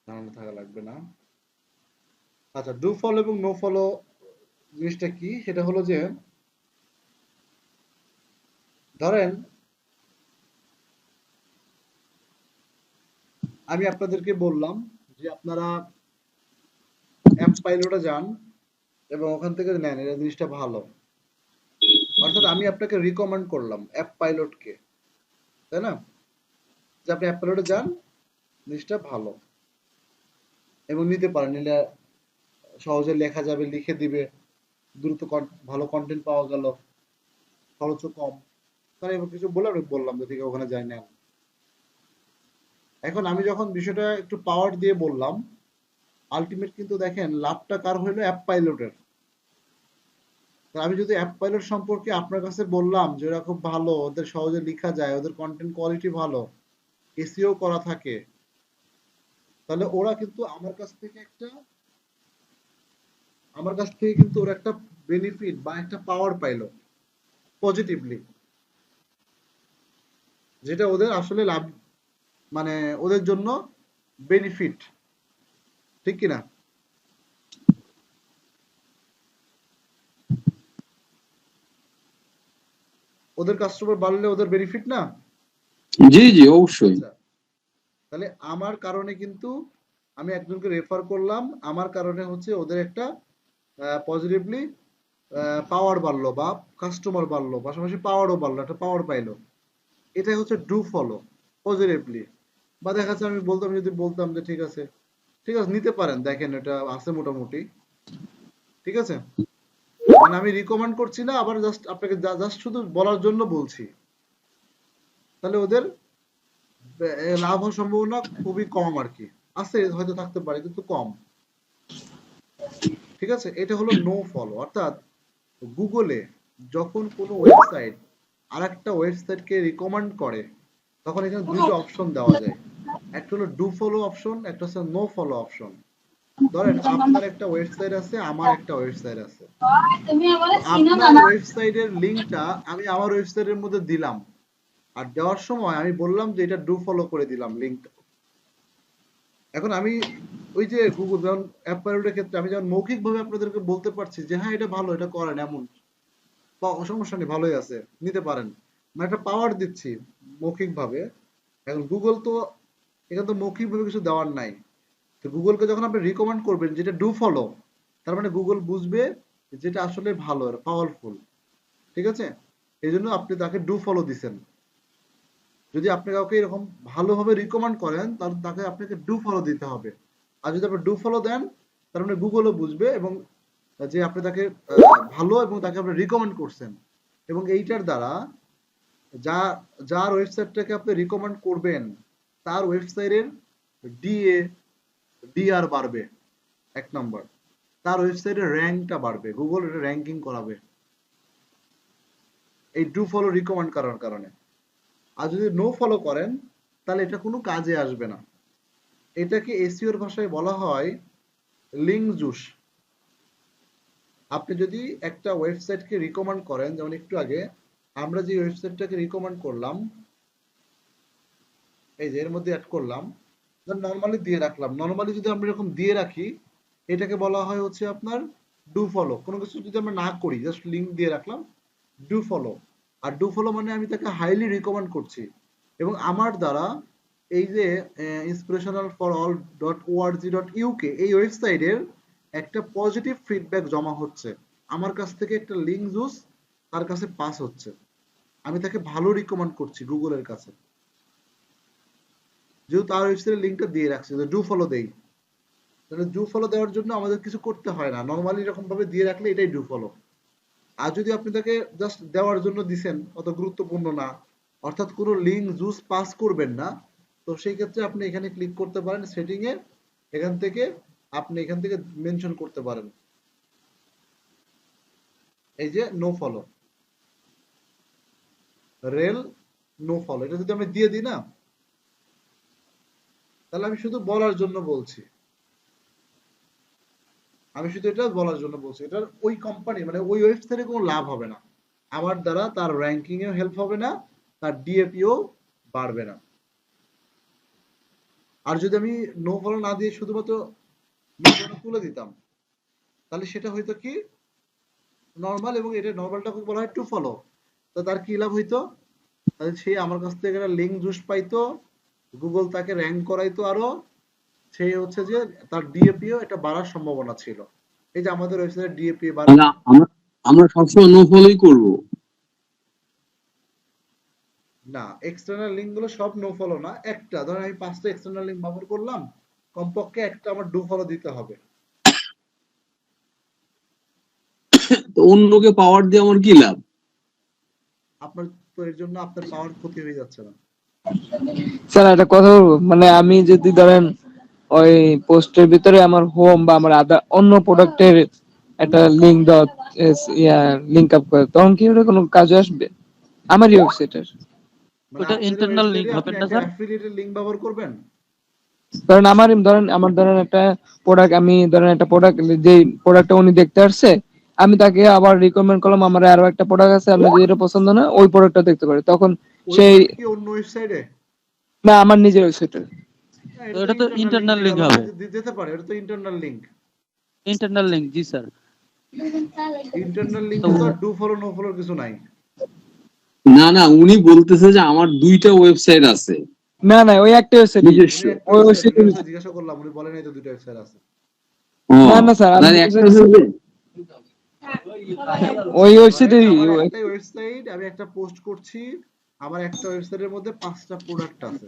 ধারণা থাকা লাগবে না। আচ্ছা, ডু ফলো এবং নো ফলো জিনিসটা কি, সেটা হলো যে ধরেন আমি আপনাদেরকে বললাম যে আপনারা অ্যাপ পাইলটে যান এবং ওখান থেকে নেন, এটা জিনিসটা ভালো। অর্থাৎ আমি আপনাকে রিকমেন্ড করলাম অ্যাপ পাইলটকে, তাই না, যে আপনি অ্যাপ পাইলটে যান, জিনিসটা ভালো এবং নিতে পারেন, নিলে সহজে লেখা যাবে, লিখে দিবে, দ্রুত ভালো কন্টেন্ট পাওয়া গেল, খরচও কম। তাই এবার কিছু বলে আমি বললাম যে ঠিক আছে, ওখানে যাই না। এখন আমি যখন বিষয়টা একটু পাওয়ার দিয়ে বললাম, আলটিমেট কিন্তু দেখেন লাভটা কার হইলো, অ্যাপ পাইলটের। আমি যদি অ্যাপ পাইলট সম্পর্কে আপনার কাছে বললাম যে ওরা খুব ভালো, ওদের সহজে লেখা যায়, ওদের কন্টেন্ট কোয়ালিটি ভালো, এসইও করা থাকে, তাহলে ওরা কিন্তু আমার কাছ থেকে কিন্তু ওরা একটা বেনিফিট বা একটা পাওয়ার পাইলো পজিটিভলি, যেটা ওদের আসলে লাভ, মানে ওদের জন্য বেনিফিট, ঠিক কিনা? ওদের কাস্টমার বাড়লে ওদের বেনিফিট না? জি জি, অবশ্যই। আচ্ছা, তাহলে আমার কারণে কিন্তু আমি একজনকে রেফার করলাম, আমার কারণে হচ্ছে ওদের একটা পজিটিভলি পাওয়ার বাড়লো বা কাস্টমার বাড়লো, পাশাপাশি পাওয়ারও বাড়লো, একটা পাওয়ার পাইলো। এটাই হচ্ছে ডু ফলো পজিটিভলি। বা দেখা যাচ্ছে আমি বলতাম, যদি বলতাম যে ঠিক আছে, ঠিক আছে নিতে পারেন, দেখেন এটা আছে মোটামুটি, ঠিক আছে, মানে আমি রিকমেন্ড করছি না, আবার জাস্ট আপনাকে জাস্ট শুধু বলার জন্য বলছি, তাহলে ওদের লাভ হওয়ার সম্ভাবনা খুবই কম আর কি। আছে, হয়তো থাকতে পারে কিন্তু কম। ঠিক আছে, এটা হলো নো ফলো। অর্থাৎ গুগলে যখন কোনো ওয়েবসাইট আর একটা ওয়েবসাইটকে রিকমেন্ড করে, তখন এখানে দুইটা অপশন দেওয়া যায়। একটা হলো ডু ফলো অপশন, একটা হচ্ছে নো ফলো অপশন। ধরেন আপনার একটা ওয়েবসাইট আছে, আমার একটা ওয়েবসাইট আছে, তো আপনার ওয়েবসাইটের লিঙ্কটা আমি আমার ওয়েবসাইটের মধ্যে দিলাম, আর দেওয়ার সময় আমি বললাম যে এটা ডু ফলো করে দিলাম লিঙ্কটা। এখন আমি ওই যে গুগল যেমন অ্যাপ পাইলটের ক্ষেত্রে আমি যেমন মৌখিকভাবে আপনাদেরকে বলতে পারছি যে হ্যাঁ এটা ভালো, এটা করেন, এমন বা সমস্যা নেই, ভালোই আছে, নিতে পারেন, মানে একটা পাওয়ার দিচ্ছি মৌখিকভাবে। এখন গুগল তো এখানে তো মৌখিকভাবে কিছু দেওয়ার নাই। তো গুগলকে যখন আপনি রিকমেন্ড করবেন যেটা ডু ফলো, তার মানে গুগল বুঝবে যেটা আসলে ভালো, পাওয়ারফুল, ঠিক আছে। এই জন্য আপনি তাকে ডু ফলো দিছেন। যদি আপনি কাউকে এরকম ভালোভাবে রিকমেন্ড করেন তাহলে তাকে আপনাকে ডু ফলো দিতে হবে। আর যদি আপনি ডু ফলো দেন তার মানে গুগলও বুঝবে এবং যে আপনি তাকে ভালো এবং তাকে আপনি রিকমেন্ড করছেন, এবং এইটার দ্বারা যা যার ওয়েবসাইটটাকে আপনি রিকমেন্ড করবেন তার ওয়েবসাইটের ডিএ ডিআর বাড়বে, এক নম্বর। তার ওয়েবসাইটের র্যাঙ্কটা বাড়বে, গুগল এটা র্যাঙ্কিং করাবে এই ডু ফলো রিকমেন্ড করার কারণে। আর যদি নো ফলো করেন তাহলে এটা কোনো কাজে আসবে না। এটাকে এসইওর ভাষায় বলা হয় লিঙ্ক জুস। আপনি যদি একটা ওয়েবসাইটকে রিকমেন্ড করেন, যেমন একটু আগে আমরা যে ওয়েবসাইটটাকে রিকমেন্ড করলাম, এই যে এর মধ্যে অ্যাড করলাম, নর্মালি দিয়ে রাখলাম, নর্মালি যদি আমরা এরকম দিয়ে রাখি এটাকে বলা হয় হচ্ছে আপনার ডু ফলো। কোনো কিছু যদি আমরা না করি, জাস্ট লিঙ্ক দিয়ে রাখলাম, ডু ফলো। আর ডু ফলো মানে আমি তাকে হাইলি রিকমেন্ড করছি এবং আমার দ্বারা এই যে inspirationalforall.org.uk এই ওয়েবসাইটের একটা পজিটিভ ফিডব্যাক জমা হচ্ছে, আমার কাছ থেকে একটা লিঙ্ক জুস তার কাছে পাস হচ্ছে, আমি তাকে ভালো রিকমেন্ড করছি গুগলের কাছে, যেহেতু তার ওয়েবসাইটের লিঙ্কটা দিয়ে রাখছি। ডু ফলো দেই, তাহলে ডু ফলো দেওয়ার জন্য আমাদের কিছু করতে হয় না, নর্মালি এরকম ভাবে দিয়ে রাখলে এটাই ডু ফলো। আর যদি আপনি তাকে জাস্ট দেওয়ার জন্য দিছেন, অত গুরুত্বপূর্ণ না, অর্থাৎ কোনো লিঙ্ক জুস পাস করবেন না, তো সেই ক্ষেত্রে আপনি এখানে ক্লিক করতে পারেন সেটিং এ, এখান থেকে আপনি এখান থেকে মেনশন করতে পারেন এই যে no follow, rel no follow. এটা যদি আমি দিয়ে দিই না, তাহলে আমি শুধু বলার জন্য বলছি, আমি শুধু এটা বলার জন্য বলছি, এটার ওই কোম্পানি মানে ওই ওয়েবসাইটে কোনো লাভ হবে না, আমার দ্বারা তার র্যাঙ্কিং এও হেল্প হবে না, তার ডিএপিও বাড়বে না। আর যদি আমি নো ফলো না দিয়ে শুধুমাত্র তুলে দিতাম তাহলে সেটা হয়তো কি নরমাল, এবং এটা নরমালটাকে বলা হয় টু ফলো, তো তার কি লাভ হইতো, তাহলে সে আমার কাছ থেকে একটা লিঙ্ক জুস পাইতো, গুগল তাকে র্যাঙ্ক করাইতো, আরো সে হচ্ছে যে তার ডিএপিও এটা বাড়ার সম্ভাবনা ছিল। এই যে আমাদের ওয়েবসাইটে ডিএপি বাড়ে তাহলে আমরা আমরা সবসময় নো ফলোই করবো। না, এক্সটার্নাল লিঙ্ক গুলো সব নো ফলো না, একটা ধরেন আমি 5টা এক্সটার্নাল লিঙ্ক ব্যবহার করলাম, কমপক্ষে একটা আমার ডু ফলো দিতে হবে। তো অন্যকে পাওয়ার দিয়ে আমার কি লাভ? আপনার তো এর জন্য আপনার পাওয়ার ক্ষতি হয়ে যাচ্ছে না। স্যার একটা কথা বলবো, মানে আমি যদি ধরেন ওই পোস্টের ভিতরে আমার হোম বা আমার আদার অন্য প্রোডাক্টের একটা লিংক ডট লিংক আপ করে, তখন কি ওটা কোনো কাজে আসবে আমারই ওয়েবসাইটের? মানে ওটা আপনার ইন্টারনাল লিংক ওয়েবসাইটে হবে আপনি না একটা স্যার? অ্যাফিলিয়েটেড লিংক ব্যবহার করবেন। ধরেন আমার একটা প্রোডাক্ট, আমি ধরেন একটা প্রোডাক্ট, যেই প্রোডাক্টটা উনি দেখতে আসছে, আমি তাকে আবার রিকমেন্ড করলাম আমার আরো একটা প্রোডাক্ট আছে, আপনি যদি এটা পছন্দ না ওই প্রোডাক্টটা দেখতে পারে, তখন ওই সেই প্রোডাক্ট কি অন্য ওয়েবসাইটে? না আমার নিজের ওয়েবসাইটের। হ্যাঁ, তো এটা এটা তো তো ইন্টারনাল ইন্টারনাল লিংক লিংক হবে। যেতে পারে, এটা তো ইন্টারনাল লিংক। ইন্টারনাল লিংক, জি স্যার। ইন্টারনাল তো লিংকে তো ডু ফলো নো ফলোর কিছু নাই। না না, উনি বলতেছে যে আমার 2টা ওয়েবসাইট আছে না না, ওই একটা ওয়েবসাইটই, নিজস্ব। উনি একটা ওই ওয়েবসাইট ওয়েবসাইটে। জিজ্ঞাসা করলাম, উনি বলেন এই তো দুটো ওয়েবসাইট আছে। ও না না স্যার, আমি তাহলে একটা হবে। ওই ওয়েবসাইটে। আমার একটাই ওয়েবসাইট, আমি একটা পোস্ট করছি, আমার একটা ওয়েবসাইটের মধ্যে 5টা প্রোডাক্ট আছে,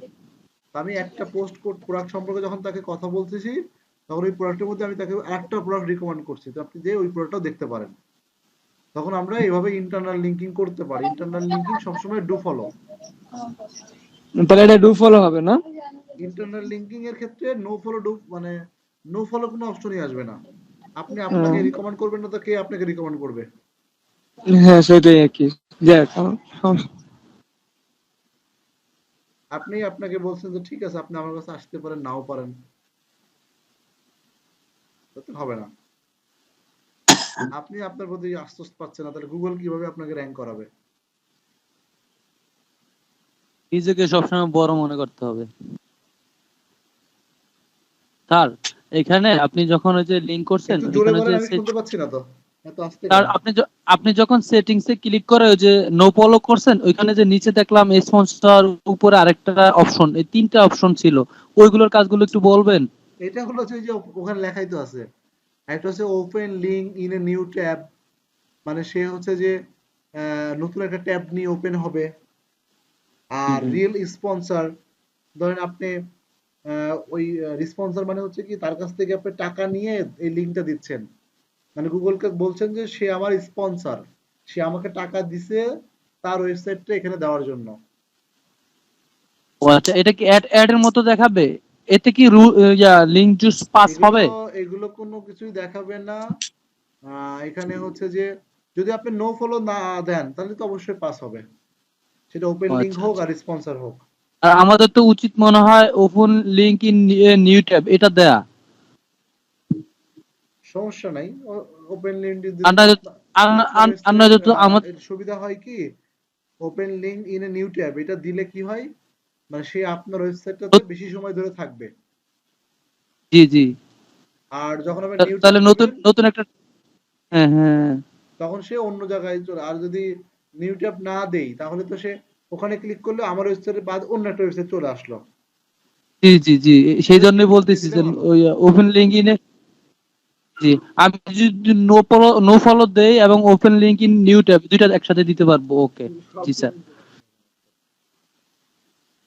তো আমি একটা প্রোডাক্ট সম্পর্কে যখন তাকে কথা বলতেছি, তখন ওই প্রোডাক্টের মধ্যে আমি তাকে আরেকটা প্রোডাক্ট রিকমেন্ড করছি, তো আপনি যে ওই প্রোডাক্টটাও দেখতে পারেন। তখন আমরা এইভাবে ইন্টারনাল লিংকিং করতে পারি। ইন্টারনাল লিংকিং সবসময় ডু ফলো। তাহলে এটা ডু ফলো হবে না? ইন্টারনাল লিংকিং এর ক্ষেত্রে নো ফলো ডু মানে নো ফলো কোনো অপশনই আসবে না। আপনি আপনাকে রিকমেন্ড করবেন না তো কে আপনাকে রিকমেন্ড করবে? হ্যাঁ সেটাই আর কি। যাক, সমস্যা। আপনি আপনাকে বলছেন যে ঠিক আছে আপনি আমার কাছে আসতে পারেন, নাও পারেন, তো হবে না। আপনি আপনার প্রতি আস্থা পাচ্ছেন না, তাহলে গুগল কিভাবে আপনাকে র্যাঙ্ক করাবে? নিজেকে সবসময় বড় মনে করতে হবে স্যার। এখানে আপনি যখন ওই যে লিংক করছেন, একটু জোরে এখানে বলেন, যে আমি শুনতে পাচ্ছি না তো, এত আস্তে স্যার কেন? আপনি যখন সেটিংস এ ক্লিক করে ওই যে নো ফলো করছেন, ওইখানে যে নিচে দেখলাম স্পন্সর, উপরে আরেকটা অপশন, এই 3টা অপশন ছিল, ওইগুলোর কাজগুলো একটু বলবেন? এটা হলো যে ওখানে লেখাই তো আছে, একটা হচ্ছে open link in a new tab, মানে সে হচ্ছে যে নতুন একটা ট্যাব নিয়ে ওপেন হবে। আর হুম। রিয়েল স্পন্সর, ধরেন আপনি ওই স্পন্সর মানে হচ্ছে কি তার কাছ থেকে আপনি টাকা নিয়ে এই লিঙ্কটা দিচ্ছেন, মানে গুগলকে বলছেন যে সে আমার স্পন্সর, সে আমাকে টাকা দিছে তার ওয়েবসাইটটা এখানে দেওয়ার জন্য। ও আচ্ছা, এটা কি অ্যাড এর মতো দেখাবে? এতে কি লিংক জুস পাস এগুলো হবে? এগুলো কোনো কিছুই দেখাবে না। এখানে হচ্ছে যে যদি আপনি নো ফলো না দেন তাহলে তো অবশ্যই পাস হবে, সেটা ওপেন ও লিঙ্ক আচ্ছা হোক আচ্ছা। আর স্পন্সর হোক। আর আমাদের তো উচিত মনে হয় open link in new tab এটা দেয়া। সমস্যা নাই, ওপেন লিঙ্ক দিলে তো আমরা আপনার আমরা ওয়েবসাইট যত আমার এর সুবিধা হয় কি, open link in a new tab এটা দিলে কি হয়, মানে সে আপনার ওয়েবসাইটটাতে বেশি সময় ধরে থাকবে। জি জি। আর যখন আপনি নিউ ট্যাব তাহলে নতুন দিবেন নতুন একটা, হ্যাঁ হ্যাঁ। তখন সে অন্য জায়গায় চলে, আর যদি নিউ ট্যাব না দেই তাহলে তো সে ওখানে ক্লিক করলে আমার ওয়েবসাইটের বাদ অন্য একটা ওয়েবসাইট চলে আসলো। জি জি জি, সেই ওই জন্যই লিঙ্কটা দিয়ে বলতেছি দিলে যে ভালো। ওই ওপেন লিংক ইনে, জি, আমি যদি নো ফলো দেই এবং open link in new tab দুইটা একসাথে দিতে পারবো, ওকে। জি স্যার।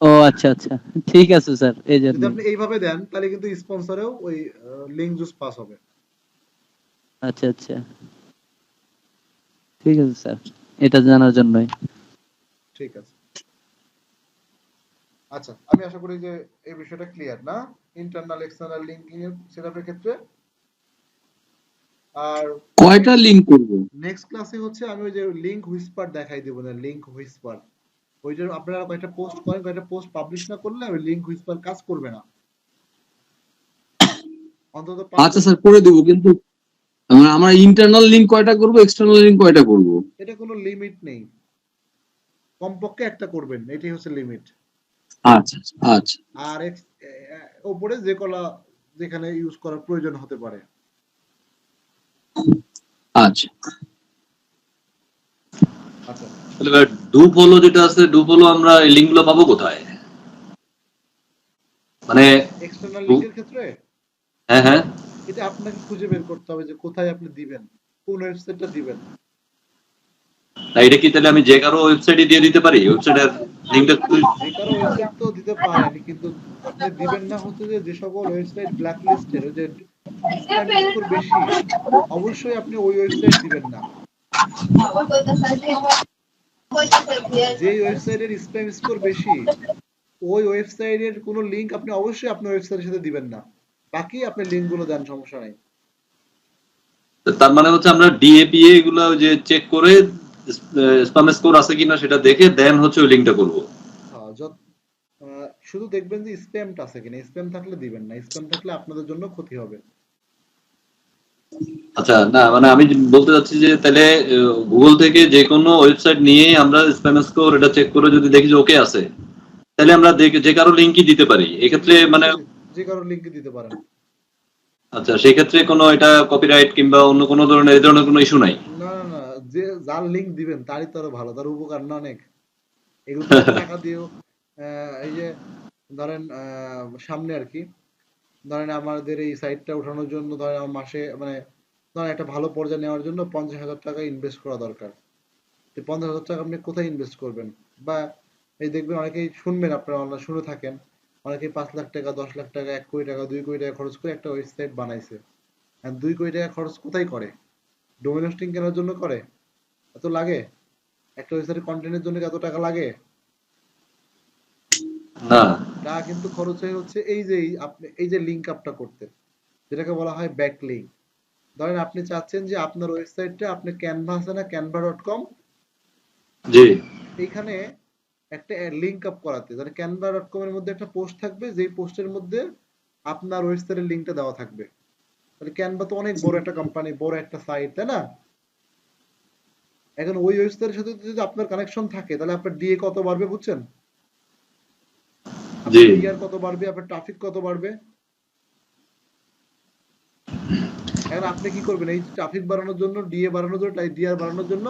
ও আচ্ছা আচ্ছা, ঠিক আছে স্যার, এই যদি জন্যই। আপনি এইভাবে দেন তাহলে কিন্তু স্পন্সরেও ওই লিঙ্ক জুস পাস হবে। আচ্ছা আচ্ছা, ঠিক আছে স্যার, এটা জানার জন্যই। ঠিক আছে। আচ্ছা, আমি আশা করি যে এই বিষয়টা ক্লিয়ার না ইন্টারনাল এক্সটার্নাল লিঙ্কিং এর সেটআপের ক্ষেত্রে। আর কয়টা লিঙ্ক করব? নেক্সট ক্লাসে হচ্ছে আমি ওই যে লিংক হুইসপার দেখাই দেব, না লিংক হুইসপার, ওইটার আপনারা কয়েকটা পোস্ট করেন, কয়েকটা পোস্ট পাবলিশ না করলে ওই লিংক হুইসপার কাজ করবে না, অন্তত আচ্ছা 5-10 স্যার, করে দেবো, কিন্তু আমার ইন্টারনাল লিঙ্ক কয়টা করব, এক্সটার্নাল লিঙ্ক কয়টা করব? এটা কোনো লিমিট নেই, কমপক্ষে একটা করবেন, এটাই হচ্ছে লিমিট। আচ্ছা আচ্ছা আর ওপরে যে কলা যেখানে ইউজ করার প্রয়োজন হতে পারে। আচ্ছা। আচ্ছা, তাহলে ডু ফলো যেটা আছে, ডু ফলো আমরা এই লিঙ্ক গুলো পাবো কোথায়? মানে এক্সটার্নাল ডু- লিংকের ক্ষেত্রে হ্যাঁ হ্যাঁ। এটা আপনাকে খুঁজে বের করতে হবে যে কোথায় আপনি দিবেন, কোন ওয়েবসাইটটা দিবেন। না, এটা কি তাহলে আমি যে কারো ওয়েবসাইটে দিয়ে দিতে পারি? ওয়েবসাইটের লিঙ্কটা? যে কারো ওয়েবসাইট তো দিতে পারেন, কিন্তু আপনি দিবেন না হচ্ছে যে যে সকল ওয়েবসাইট ব্ল্যাক লিস্টেড, ওই যে স্প্যাম স্কোর বেশি, অবশ্যই আপনি ওই ওয়েবসাইট দিবেন না। যে ওয়েবসাইটের স্প্যাম স্কোর বেশি ওই ওয়েবসাইটের কোনো লিংক আপনি অবশ্যই আপনার ওয়েবসাইটের সাথে দিবেন না, বাকি আপনি লিংক গুলো দেন, সমস্যা নাই। তার মানে হচ্ছে আমরা ডিএপিএ এগুলো যে চেক করে স্প্যাম স্কোর আছে কিনা সেটা দেখে দেন হচ্ছে ওই লিঙ্কটা করব। হ্যাঁ, শুধু দেখবেন যে স্প্যামটা আছে কিনা, স্প্যাম থাকলে দিবেন না, স্প্যাম থাকলে আপনাদের জন্য ক্ষতি হবে। আচ্ছা, না মানে আমি বলতে চাচ্ছি যে তাহলে গুগল থেকে যে কোনো ওয়েবসাইট নিয়ে আমরা স্প্যাম স্কোর এটা চেক করে যদি দেখি যে ওকে আছে, তাহলে আমরা যে কারো লিঙ্কই দিতে পারি এক্ষেত্রে মানে। যে কারো লিংক দিতে পারেন। আচ্ছা, সেই ক্ষেত্রে কোনো এটা কপিরাইট কিংবা অন্য কোনো ধরনের এই ধরনের কোনো ইস্যু নাই? না না না, যে যার লিংক দিবেন তারই তো আরো ভালো, তার উপকার না অনেক। এগুলো তো আপনি টাকা দিয়েও এই যে ধরেন সামনে আর কি, ধরেন আমাদের এই সাইটটা ওঠানোর জন্য ধরেন আমার মাসে মানে ধরেন একটা ভালো পর্যায়ে নেওয়ার জন্য 50,000 টাকা ইনভেস্ট করা দরকার। তো 50,000 টাকা আপনি কোথায় ইনভেস্ট করবেন? বা এই দেখবেন অনেকেই শুনবেন, আপনারা অনলাইন শুনে থাকেন, অনেকেই 5 লাখ টাকা, 10 লাখ টাকা, 1 কোটি টাকা, 2 কোটি টাকা খরচ করে একটা ওয়েবসাইট বানাইছে। আর 2 কোটি টাকা খরচ কোথায় করে? ডোমেইন হোস্টিং কেনার জন্য করে? এত লাগে? একটা ওয়েবসাইটের কন্টেন্টের জন্য কি এত টাকা লাগে? না। টাকা কিন্তু খরচ হচ্ছে আপনি এই যে লিংক আপটা করতে, যেটাকে বলা হয় ব্যাক লিংক। ধরেন আপনি চাচ্ছেন যে আপনার ওয়েবসাইটটা আপনি ক্যানভা আছে না, canva.com, জি এইখানে একটা লিংক আপ করাতে, মানে canva.com এর মধ্যে একটা পোস্ট থাকবে, যেই পোস্টের মধ্যে আপনার ওয়েবসাইটের লিংকটা দেওয়া থাকবে। তাহলে ক্যানভা তো অনেক বড় একটা কোম্পানি, বড় একটা সাইট, তাই না? এখন ওই ওয়েবসাইটের সাথে যদি আপনার কানেকশন থাকে তাহলে আপনার ডিএ কত বাড়বে বুঝছেন? জি। আপনার ডিআর কত বাড়বে, আপনার ট্রাফিক কত বাড়বে। এখন আপনি কি করবেন, এই ট্রাফিক বাড়ানোর জন্য, ডিএ বাড়ানোর জন্য, ডিআর বাড়ানোর জন্য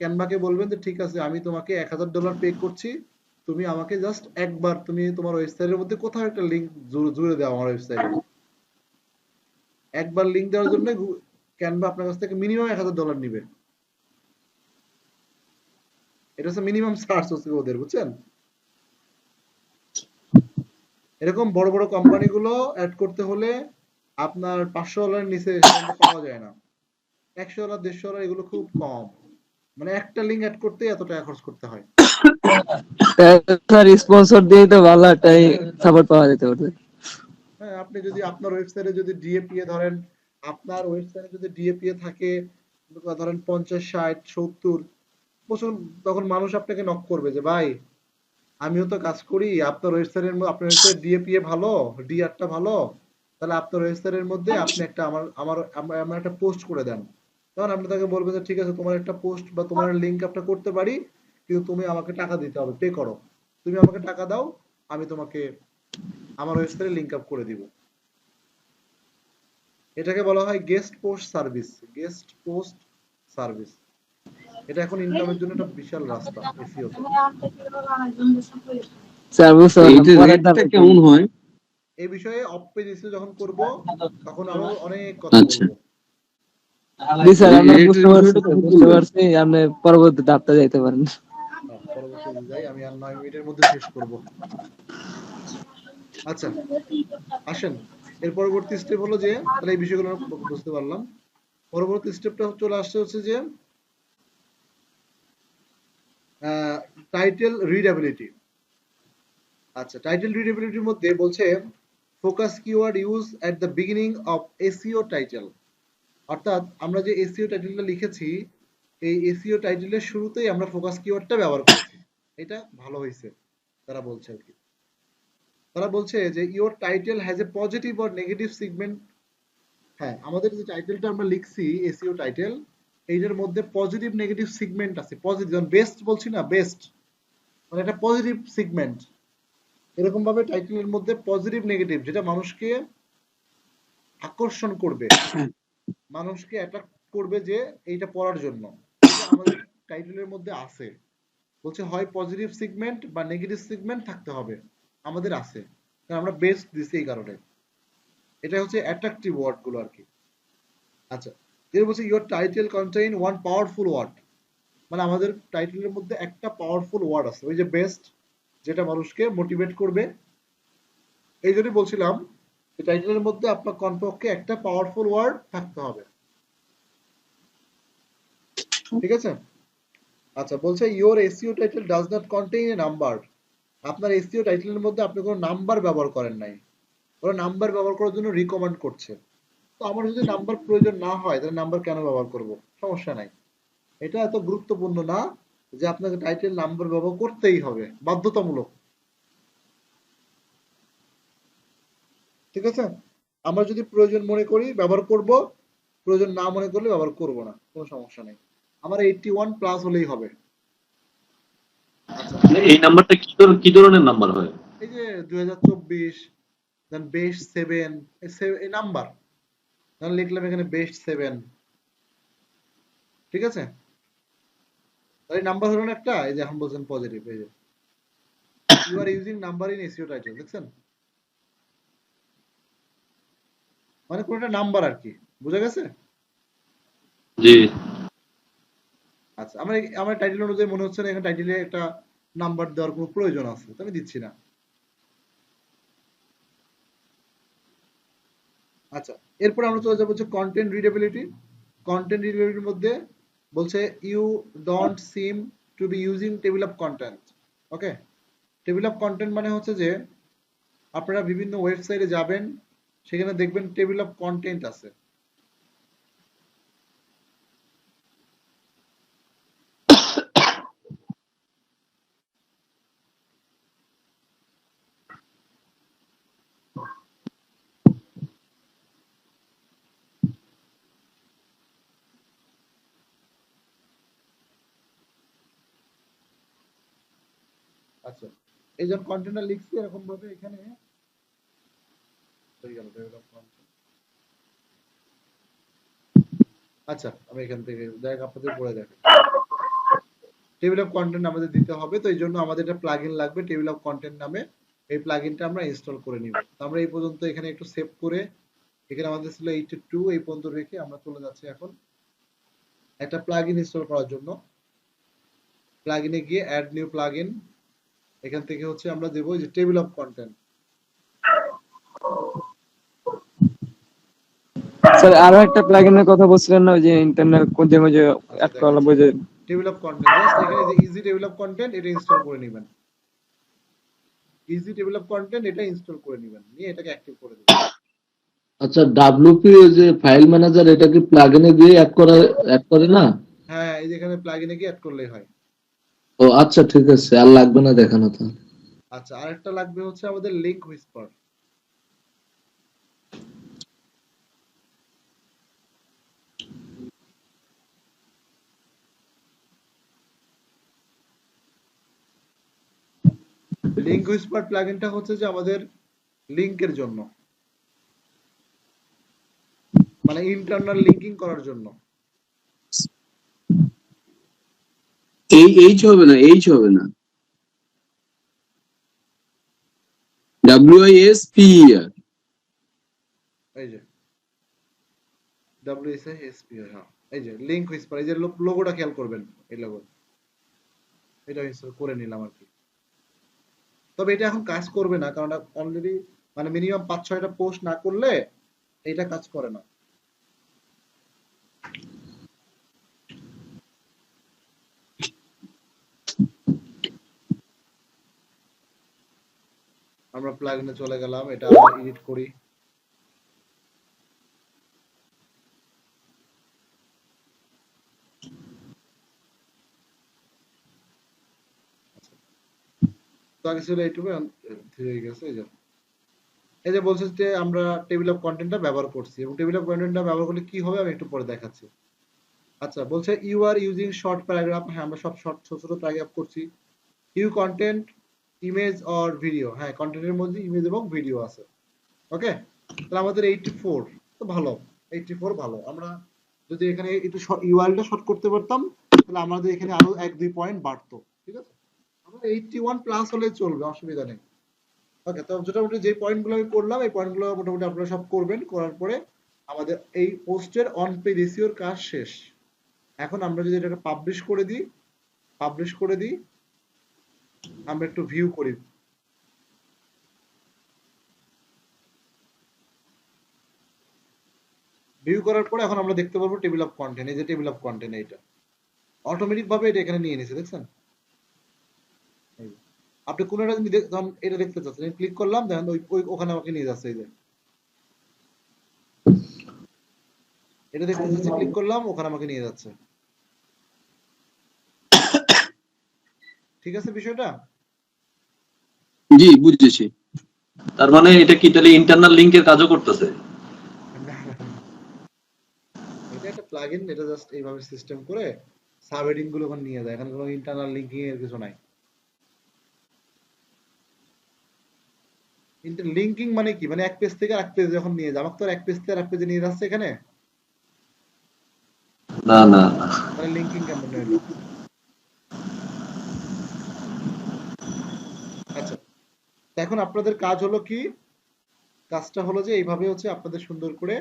ক্যানভাকে বলবেন যে ঠিক আছে আমি তোমাকে $1,000 পে করছি, তুমি আমাকে জাস্ট একবার তুমি তোমার ওয়েবসাইটের মধ্যে কোথাও একটা লিংক জুড়ে দাও আমার ওয়েবসাইটে। একবার লিংক দেওয়ার জন্য ক্যানভা আপনার কাছ থেকে মিনিমাম $1,000 নিবে। এটা হচ্ছে মিনিমাম সার্চ হচ্ছে ওদের, বুঝছেন? এরকম বড় বড় কোম্পানিগুলো অ্যাড করতে হলে আপনার $500 নিচে সেখানে পাওয়া যায় না। $100 $150 এগুলো খুব কম, মানে একটা লিঙ্ক অ্যাড করতে এত টাকা খরচ করতে হয়। স্যার স্পন্সর দিয়ে তো ভালো একটাই সাপোর্ট পাওয়া যেতে পারে। হ্যাঁ, আপনি যদি আপনার ওয়েবসাইটে যদি ডিএপিএ ধরেন, আপনার ওয়েবসাইটে যদি ডিএপিএ থাকে ধরেন 50, 60, 70 প্রচুর, তখন মানুষ আপনাকে নক করবে যে ভাই আমিও তো কাজ করি, আপনার ওয়েবসাইটের মধ্যে আপনার ওয়েবসাইট ডিএপিএ ভালো, ডিআরটা ভালো, তাহলে আপনার ওয়েবসাইটের মধ্যে আপনি একটা আমার একটা পোস্ট করে দেন। তখন আপনি তাকে বলবেন যে ঠিক আছে, তোমার একটা পোস্ট বা তোমার লিঙ্ক আপটা করতে পারি, কিন্তু তুমি আমাকে টাকা দিতে হবে, পে করো। তুমি আমাকে টাকা দাও, আমি তোমাকে আমার ওয়েবসাইটে লিঙ্ক আপ করে দিব। এটাকে বলা হয় guest post service. Guest post service, এটা এখন ইনকামের জন্য একটা বিশাল রাস্তা এসইও তে। স্যার বুঝতে পারলাম, এইটার পরের রেটটা ধাপে কেমন হয়? এই বিষয়ে অফ পেজ এসইও যখন করব তখন আরো অনেক কথা আচ্ছা, বলবো। জি স্যার, আমরা রেটের বুঝতে পারছি, বিষয়টা খুব বুঝতে বলবেন। পারছি। আপনি পরবর্তী ধাপটা যাইতে পারেন। পরবর্তীতে যাই, আমি আর 9 মিনিটের মধ্যে শেষ করব। আচ্ছা, আসেন এর পরবর্তী স্টেপ হলো যে, তাহলে এই বিষয়গুলো আমরা বুঝতে পারলাম। পরবর্তী স্টেপটা চলে আসছে হচ্ছে যে টাইটেল রিডেবিলিটি। আচ্ছা, টাইটেল রিডেবিলিটির মধ্যে বলছে focus keyword use at the beginning of SEO title. অর্থাৎ আমরা যে এসইও টাইটেলটা লিখেছি, এই এসইও টাইটেলের শুরুতেই আমরা ফোকাস কিওয়ার্ডটা ব্যবহার করেছি। এটা ভালো হয়েছে তারা বলছে আর কি। তারা বলছে যে your title has a positive or negative segment. হ্যাঁ, আমাদের যে টাইটেলটা আমরা লিখছি এসইও টাইটেল, এইটার মধ্যে পজিটিভ নেগেটিভ সেগমেন্ট আছে। পজিটিভ, যেমন বেস্ট বলছি না, বেস্ট মানে এটা পজিটিভ সেগমেন্ট। এরকম ভাবে টাইটেলের মধ্যে পজিটিভ নেগেটিভ, যেটা মানুষকে আকর্ষণ করবে, মানুষকে অ্যাট্রাক্ট করবে যে এইটা পড়ার জন্য, এটা আমাদের টাইটেলের মধ্যে আছে। বলছে হয় পজিটিভ সেগমেন্ট বা নেগেটিভ সেগমেন্ট থাকতে হবে, আমাদের আছে, কারণ আমরা বেস্ট দিছি এই কারণে। এটা হচ্ছে অ্যাট্রাকটিভ ওয়ার্ড গুলো আর কি। আচ্ছা, এর বলছে your title contain one powerful word, মানে আমাদের টাইটেলের মধ্যে একটা পাওয়ারফুল ওয়ার্ড আছে, ওই যে বেস্ট, যেটা মানুষকে মোটিভেট করবে। এই জন্যই বলছিলাম যে টাইটেলের মধ্যে আপনার কমপক্ষে একটা পাওয়ারফুল ওয়ার্ড থাকতে হবে, ঠিক আছে? আচ্ছা, বলছে your SEO title does not contain A number. আপনার এসইও টাইটেলের মধ্যে আপনি কোনো নাম্বার ব্যবহার করেন নাই, ওরা নাম্বার ব্যবহার করার জন্য রিকমেন্ড করছে। তো আমার যদি নাম্বার প্রয়োজন না হয় তাহলে নাম্বার কেন ব্যবহার করব? সমস্যা নাই, এটা এত গুরুত্বপূর্ণ না যে আপনাকে টাইটেল নাম্বার ব্যবহার করতেই হবে, বাধ্যতামূলক, ঠিক আছে? আমরা যদি প্রয়োজন মনে করি ব্যবহার করব, প্রয়োজন না মনে করলে ব্যবহার করব না, কোনো সমস্যা নেই। আমার 81+ হলেই হবে। আচ্ছা, এই নাম্বারটা কি ধরনের নাম্বার হয়? এই যে 2024 দেন বেস্ট 7, এই নাম্বার ধরেন লিখলাম এখানে বেস্ট 7, ঠিক আছে? তাহলে নাম্বার হলো না একটা, এই যে এখন বলছেন পজিটিভ, এই যে you are using number in SEO title, দেখছেন? মানে কোন একটা নাম্বার আর কি, বুঝা গেছে? জি। আচ্ছা, আমার টাইটেল অনুযায়ী মনে হচ্ছে না এখানে টাইটেলে একটা নাম্বার দেওয়ার কোনো প্রয়োজন আছে, তো আমি দিচ্ছি না। আচ্ছা, এরপর আমরা চলে যাবো হচ্ছে কন্টেন্ট রিডেবিলিটি। কন্টেন্ট রিডেবিলিটির মধ্যে বলছে you don't seem to be using table of content. Okay, table of content মানে হচ্ছে যে আপনারা বিভিন্ন ওয়েবসাইটে যাবেন, সেখানে দেখবেন টেবিল অফ কন্টেন্ট আছে। আচ্ছা, এই যখন কন্টেন্টটা লিখছি এরকম ভাবে এখানে হয়ে গেল টেবিল অফ কন্টেন্ট। আচ্ছা, আমি এখান থেকে দেখ আপনাদের পড়ে দেখেন, টেবিল অফ কন্টেন্ট আমাদের দিতে হবে, তো এই জন্য আমাদের একটা প্লাগইন লাগবে টেবিল অফ কন্টেন্ট নামে। এই প্লাগইনটা আমরা ইনস্টল করে নিব। তো আমরা এই পর্যন্ত এখানে একটু সেভ করে, এখানে আমাদের ছিল 82, এই পর্যন্ত রেখে আমরা চলে যাচ্ছি এখন একটা প্লাগইন ইনস্টল করার জন্য। প্লাগইনে গিয়ে অ্যাড নিউ প্লাগইন, এখান থেকে হচ্ছে আমরা দেবো যে টেবিল অফ কন্টেন্ট। স্যার আরো একটা প্লাগইনের কথা বলছিলেন না, ওই যে ইন্টারনাল কোডে যে আচ্ছা অ্যাড করা লাগবে যে টেবিল অফ কন্টেন্ট, জাস্ট এখানে যে ইজি টেবিল অফ কন্টেন্ট এটা ইনস্টল করে নেবেন। ইজি টেবিল অফ কন্টেন্ট এটা ইনস্টল করে নেবেন, নিয়ে এটাকে অ্যাক্টিভ করে দেবেন। আচ্ছা, ডাব্লিউপি যে ফাইল ম্যানেজার, এটা কি প্লাগইনে গিয়ে অ্যাড করে না? হ্যাঁ, এই যে এখানে প্লাগইনে গিয়ে অ্যাড করলেই হয়। ও আচ্ছা, ঠিক আছে, আর লাগবে না দেখানো তো। আচ্ছা, আরেকটা লাগবে হচ্ছে আমাদের লিংক হুইসপার। লিংক হুইসপার প্লাগইনটা হচ্ছে যে আমাদের লিংকের জন্য, মানে ইন্টারনাল লিংকিং করার জন্য। এইচ হবে না, WISPER। এই যে WSISPR, হ্যাঁ, এই যে লিংক হুইসপার, এই যে লোগোটা খেয়াল করবেন, এই লোগো, এটা ইনস্টল করে নিলাম আর কি। তবে এটা এখন কাজ করবে না, কারণ অলরেডি মানে মিনিমাম 5-6টা পোস্ট না করলে এটা কাজ করে না। আমরা প্লাগইনে চলে গেলাম, এটা আবার এডিট করি। তো আগে ছিল এইটুকু, হয়ে গেছে। এই যে বলছে যে আমরা টেবিল অফ কন্টেন্টটা ব্যবহার করছি, এবং টেবিল অফ কন্টেন্টটা ব্যবহার করলে কি হবে আমি একটু পরে দেখাচ্ছি। আচ্ছা, বলছে you are using short paragraph. হ্যাঁ, আমরা সব শর্ট ছোট ছোট প্যারাগ্রাফ করছি। You content image or video, হ্যাঁ কন্টেন্টের মধ্যে ইমেজ এবং ভিডিও আছে। ওকে, তাহলে আমাদের 84 তো ভালো, 84 ভালো। আমরা যদি এখানে একটু ইউআরএলটা শর্ট করতে পারতাম তাহলে আমাদের এখানে আরো 1-2 পয়েন্ট বাড়তো। ঠিক আছে, আমরা 81 প্লাস হলে চলবে, অসুবিধা নেই। ওকে, তো মোটামুটি যে পয়েন্টগুলো আমি করলাম এই পয়েন্টগুলো মোটামুটি আপনারা সব করবেন। করার পরে আমাদের এই পোস্টের অন পেজ এসইওর কাজ শেষ। এখন আমরা যদি এটাকে পাবলিশ করে দিই, আমরা একটু ভিউ করি। ভিউ করার পরে এখন আমরা দেখতে পারবো টেবিল অফ কন্টেন্ট, এই যে টেবিল অফ কন্টেন্ট, এইটা অটোমেটিক ভাবে এটা এখানে নিয়ে নিছে, দেখছেন? আপনি কোন একটা যদি এটা দেখতে চাচ্ছেন, ক্লিক করলাম, দেখেন ওই ওখানে আমাকে নিয়ে যাচ্ছে। এই যে এটা দেখতে চাচ্ছি, ক্লিক করলাম, ওখানে আমাকে নিয়ে যাচ্ছে। ঠিক আছে বিষয়টা? জি, বুঝেছি। তার মানে এটা কি তাহলে ইন্টারনাল লিংকের কাজও করতেছে? এটা একটা প্লাগইন, এটা জাস্ট এইভাবে সিস্টেম করে সাবহেডিং গুলো ওখানে নিয়ে যায়। এখানে কোনো ইন্টারনাল লিংকিং এর কিছু নাই। লিংকিং মানে কি, মানে এক পেজ থেকে আরেক পেজ যখন নিয়ে যায়, আমাকে তো এক পেজ থেকে আরেক পেজে নিয়ে যাচ্ছে এখানে, না না, তাহলে লিংকিং কেমন হলো? আচ্ছা, এখন আপনাদের কাজ হলো কি, কাজটা হলো যে এইভাবে হচ্ছে আপনাদের সুন্দর করে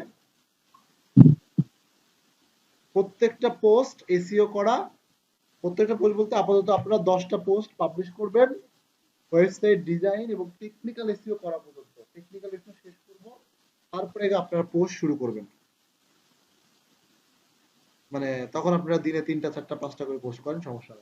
প্রত্যেকটা পোস্ট এসইও করা। প্রত্যেকটা পোস্ট বলতে আপাতত আপনারা 10টা পোস্ট পাবলিশ করবেন, ওয়েবসাইট ডিজাইন এবং টেকনিক্যাল এসইও করা পর্যন্ত। টেকনিক্যাল এসইও শেষ করব, তারপরে আপনারা পোস্ট শুরু করবেন। মানে তখন আপনারা দিনে 3টা 4টা 5টা করে পোস্ট করেন, সমস্যা নেই।